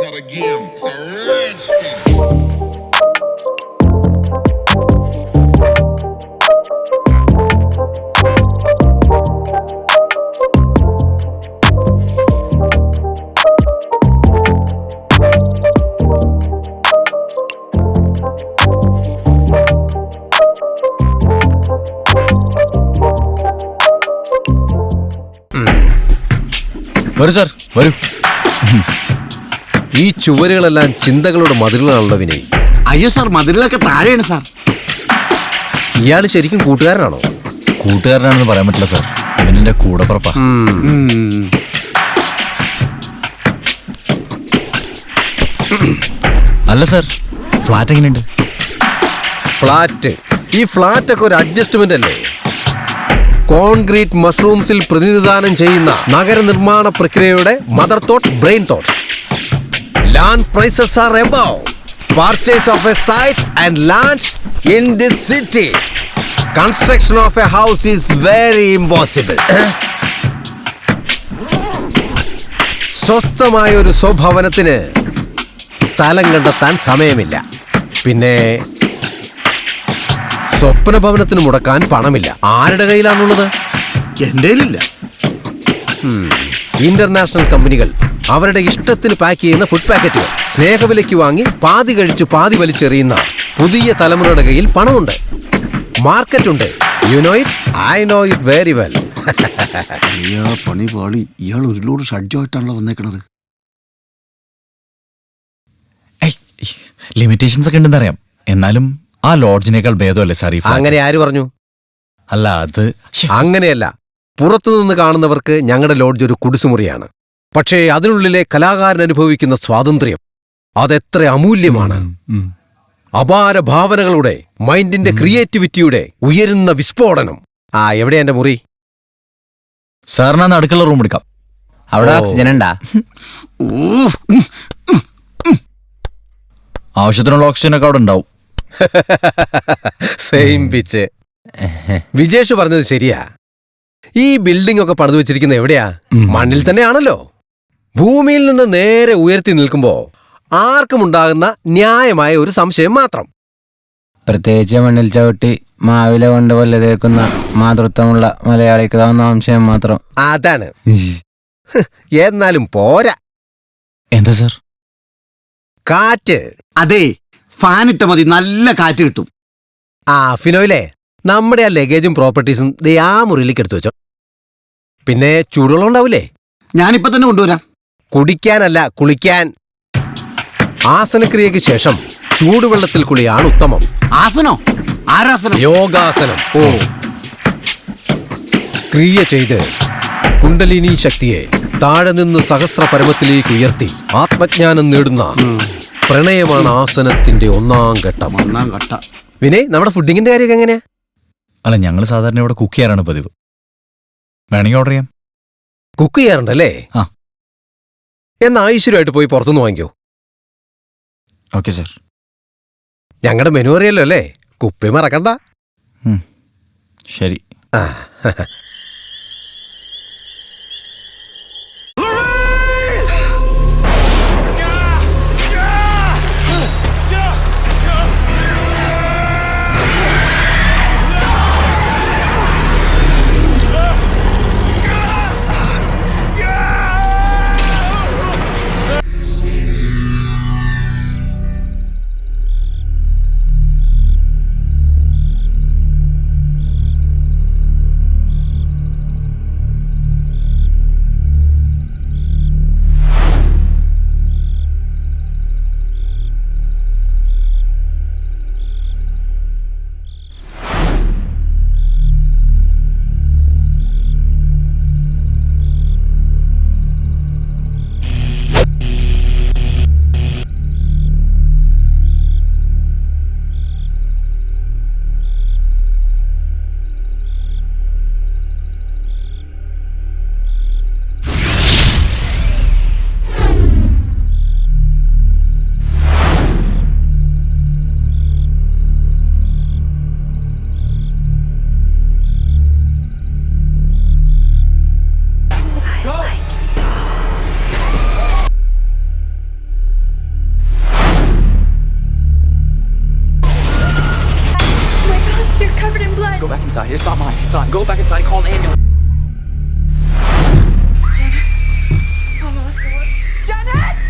not a game, it's a rich thing. വരൂ സാർ വരൂ. ഈ ചുവരുകളെല്ലാം ചിന്തകളുടെ മതിലുകളാണല്ലോ വിനയ്. അയ്യോ സാർ, മതിലൊക്കെ താഴെയാണ് സാർ. ഇയാൾ ശരിക്കും കൂട്ടുകാരനാണോ? കൂട്ടുകാരനാണെന്ന് പറയാൻ പറ്റില്ല സാർ, ഇവനെന്റെ കൂടപ്പുറപ്പാ. അല്ല സാർ, ഫ്ലാറ്റ് എങ്ങനെയുണ്ട്? ഫ്ലാറ്റ്? ഈ ഫ്ലാറ്റ് ഒക്കെ ഒരു അഡ്ജസ്റ്റ്മെന്റ് അല്ലേ? കോൺക്രീറ്റ് മഷ്റൂംസിൽ പ്രതിനിധാനം ചെയ്യുന്ന നഗരനിർമ്മാണ പ്രക്രിയയുടെ mother thought, brain thought. Land prices are above purchase of a site and land in this city. Construction of a house is very impossible. സ്വസ്ഥമായ ഒരു സ്വഭവനത്തിന് സ്ഥലം കണ്ടെത്താൻ സമയമില്ല. പിന്നെ സ്വപ്ന ഭവനത്തിന് മുടക്കാൻ പണമില്ല. ആരുടെ കയ്യിലാണുള്ളത്? എന്റെ കയ്യിലില്ല. ഇന്റർനാഷണൽ കമ്പനികൾ അവരുടെ ഇഷ്ടത്തിന് പാക്ക് ചെയ്യുന്ന ഫുഡ് പാക്കറ്റുകൾ സ്നേഹവിലയ്ക്ക് വാങ്ങി പാതി കഴിച്ച് പാതി വലിച്ചെറിയുന്ന പുതിയ തലമുറയുടെ കയ്യിൽ പണമുണ്ട്, മാർക്കറ്റുണ്ട്. You know it, I know it very well. അയ്യോ പണി പാളി. ഇയാൾ ഒരു ലോഡ് ഷഡ്ജമായിട്ടാണല്ലോ വന്നേക്കണത്. ലിമിറ്റേഷൻസ് ഒക്കെ ഉണ്ടെന്ന് അറിയാം, എന്നാലും ആ ലോഡ്ജിനേക്കാൾ ഭേദമല്ലേ സാർ? അങ്ങനെ ആര് പറഞ്ഞു? അല്ല, അത് അങ്ങനെയല്ല. പുറത്തുനിന്ന് കാണുന്നവർക്ക് ഞങ്ങളുടെ ലോഡ്ജ് ഒരു കുടിസുമുറിയാണ്. പക്ഷേ അതിനുള്ളിലെ കലാകാരൻ അനുഭവിക്കുന്ന സ്വാതന്ത്ര്യം അതെത്ര അമൂല്യമാണ്. അപാര ഭാവനകളുടെ, മൈൻഡിന്റെ ക്രിയേറ്റിവിറ്റിയുടെ ഉയരുന്ന വിസ്ഫോടനം. എവിടെയാ എന്റെ മുറി? സാറിനാന്ന് അടുക്കള റൂം എടുക്കാം. അവിടെ ഓക്സിജൻ ഉണ്ടാ? ആവശ്യത്തിനുള്ള ഓക്സിജനൊക്കെ അവിടെ ഉണ്ടാവും. Same pitch. വിജേഷ് പറഞ്ഞത് ശരിയാ. ഈ ബിൽഡിംഗ് ഒക്കെ പണിതു വെച്ചിരിക്കുന്നത് എവിടെയാ? മണ്ണിൽ തന്നെയാണല്ലോ. ഭൂമിയിൽ നിന്ന് നേരെ ഉയർത്തി നിൽക്കുമ്പോ ആർക്കും ഉണ്ടാകുന്ന ന്യായമായ ഒരു സംശയം മാത്രം. പ്രത്യേകിച്ച് മണ്ണിൽ ചവിട്ടി മാവില കൊണ്ട് വല്ലതേക്കുന്ന മാതൃത്വമുള്ള മലയാളിക്ക് തോന്നുന്ന സംശയം മാത്രം. അതാണ്. എന്നാലും പോരാ. എന്താ സാർ? കാറ്റ്. അതെ, ഫാൻ ഇട്ട മതി, നല്ല കാറ്റ് കിട്ടും. ഫിനോയിലെ, നമ്മുടെ ആ ലഗേജും പ്രോപ്പർട്ടീസും ആ മുറിയിലേക്ക് എടുത്തു വെച്ചോ. പിന്നെ ചൂടുവെള്ളം ഉണ്ടാവില്ലേ? ഞാനിപ്പോ തന്നെ കൊണ്ടുവരാം. കുടിക്കാനല്ല, കുളിക്കാൻ. ആസനക്രിയയ്ക്ക് ശേഷം ചൂടുവെള്ളത്തിൽ കുളിയാണ് ഉത്തമം. ആസനോ? ആരാസനം? യോഗാസനം. ക്രിയ ചെയ്ത് കുണ്ടലിനി ശക്തിയെ താഴെ നിന്ന് സഹസ്ര പരമത്തിലേക്ക് ഉയർത്തി ആത്മജ്ഞാനം നേടുന്ന പ്രണയമാണ് ആസനത്തിന്റെ ഒന്നാം ഘട്ടം. വിനയ്, നമ്മുടെ ഫുഡിങ്ങിന്റെ കാര്യമൊക്കെ എങ്ങനെയാ? അല്ല, ഞങ്ങൾ സാധാരണ ഇവിടെ കുക്ക് ചെയ്യാറാണ് പതിവ്. വേണമെങ്കിൽ ഓർഡർ ചെയ്യാം. കുക്ക് ചെയ്യാറുണ്ടല്ലേ? എന്നാ ഐശ്വര്യമായിട്ട് പോയി പുറത്തുനിന്ന് വാങ്ങിക്കോ. Okay sir. ഞങ്ങളുടെ മെനു അറിയല്ലോ അല്ലേ? കുപ്പി മറക്കണ്ട. ശരി. It's not mine. It's not. Go back inside. Call an ambulance. Janet!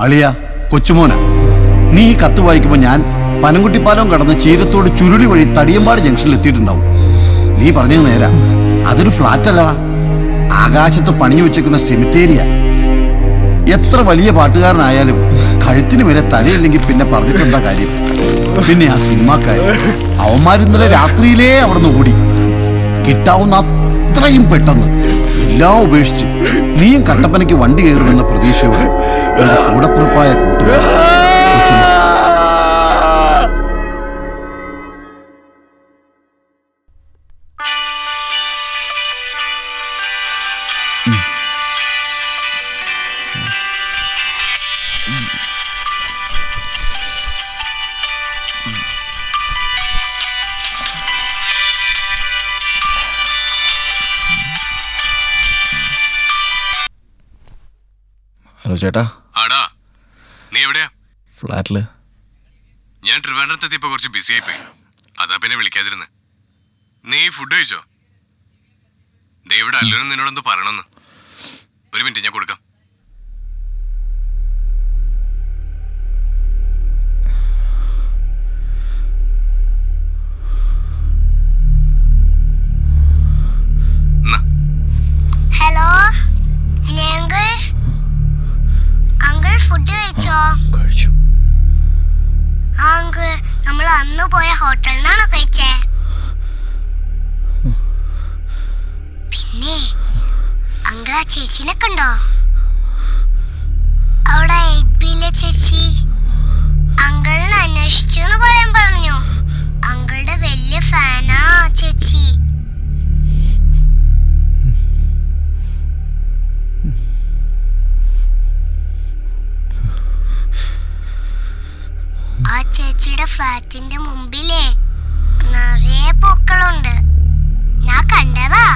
അളിയ കൊച്ചുമോന നീ ഈ കത്ത് വായിക്കുമ്പോൾ ഞാൻ പനംകുട്ടിപ്പാലം കടന്ന് ചീരത്തോട് ചുരുളി വഴി തടിയമ്പാട് ജംഗ്ഷനിൽ എത്തിയിട്ടുണ്ടാവും. നീ പറഞ്ഞത് നേരാ, അതൊരു ഫ്ലാറ്റ് അല്ലടാ, ആകാശത്ത് പണിഞ്ഞു വെച്ചേക്കുന്ന സെമിത്തേരിയ. എത്ര വലിയ പാട്ടുകാരനായാലും കഴുത്തിന് മേലെ തലയില്ലെങ്കിൽ പിന്നെ പറഞ്ഞിട്ടെന്താ കാര്യം? പിന്നെ ആ സിനിമാക്കാര് അവന്മാരിന്നലെ രാത്രിയിലേ അവിടെ നിന്ന് ഓടി. കിട്ടാവുന്ന അത്രയും പെട്ടെന്ന് എല്ലാം ഉപേക്ഷിച്ച് നീയും കട്ടപ്പനയ്ക്ക് വണ്ടി കയറുമെന്ന പ്രതീക്ഷയോടെ കൂടപ്പുറപ്പായ കൂട്ടുകാർ. ഹലോ ചേട്ടാ. ആടാ, നീ എവിടെയാ? ഫ്ലാറ്റില്. ഞാൻ ട്രിവാൻഡ്രത്തെത്തിയപ്പോ കുറച്ച് ബിസി ആയിപ്പോയി, അതാ പിന്നെ വിളിക്കാതിരുന്ന്. നീ ഫുഡ് കഴിച്ചോ? ദേ ഇവിടെ അല്ലൂരും നിന്നോടൊന്ന് പറയണമെന്ന്. ഒരു മിനിറ്റ്, ഞാൻ കൊടുക്കാം. ഹലോ അങ്കിൾ, ഫുഡ് കഴിച്ചോ? അങ്കിൾ, നമ്മൾ അന്ന് പോയ ഹോട്ടലിൽ നിന്നാണോ കഴിച്ചേ? പിന്നെ അങ്കിൾ ആ ചേച്ചിനെ കണ്ടോ? അവിടെ 8Bയിലെ ചേച്ചി അങ്കിളിനെ അന്വേഷിച്ചു എന്ന് പറയാൻ പറഞ്ഞു. അങ്കിളുടെ വലിയ ഫാനാ ചേച്ചി. ആ ചേച്ചിയുടെ ഫ്ലാറ്റിന്റെ മുമ്പിലേ നിറയെ പൂക്കളുണ്ട്. ഞാൻ കണ്ടതാ.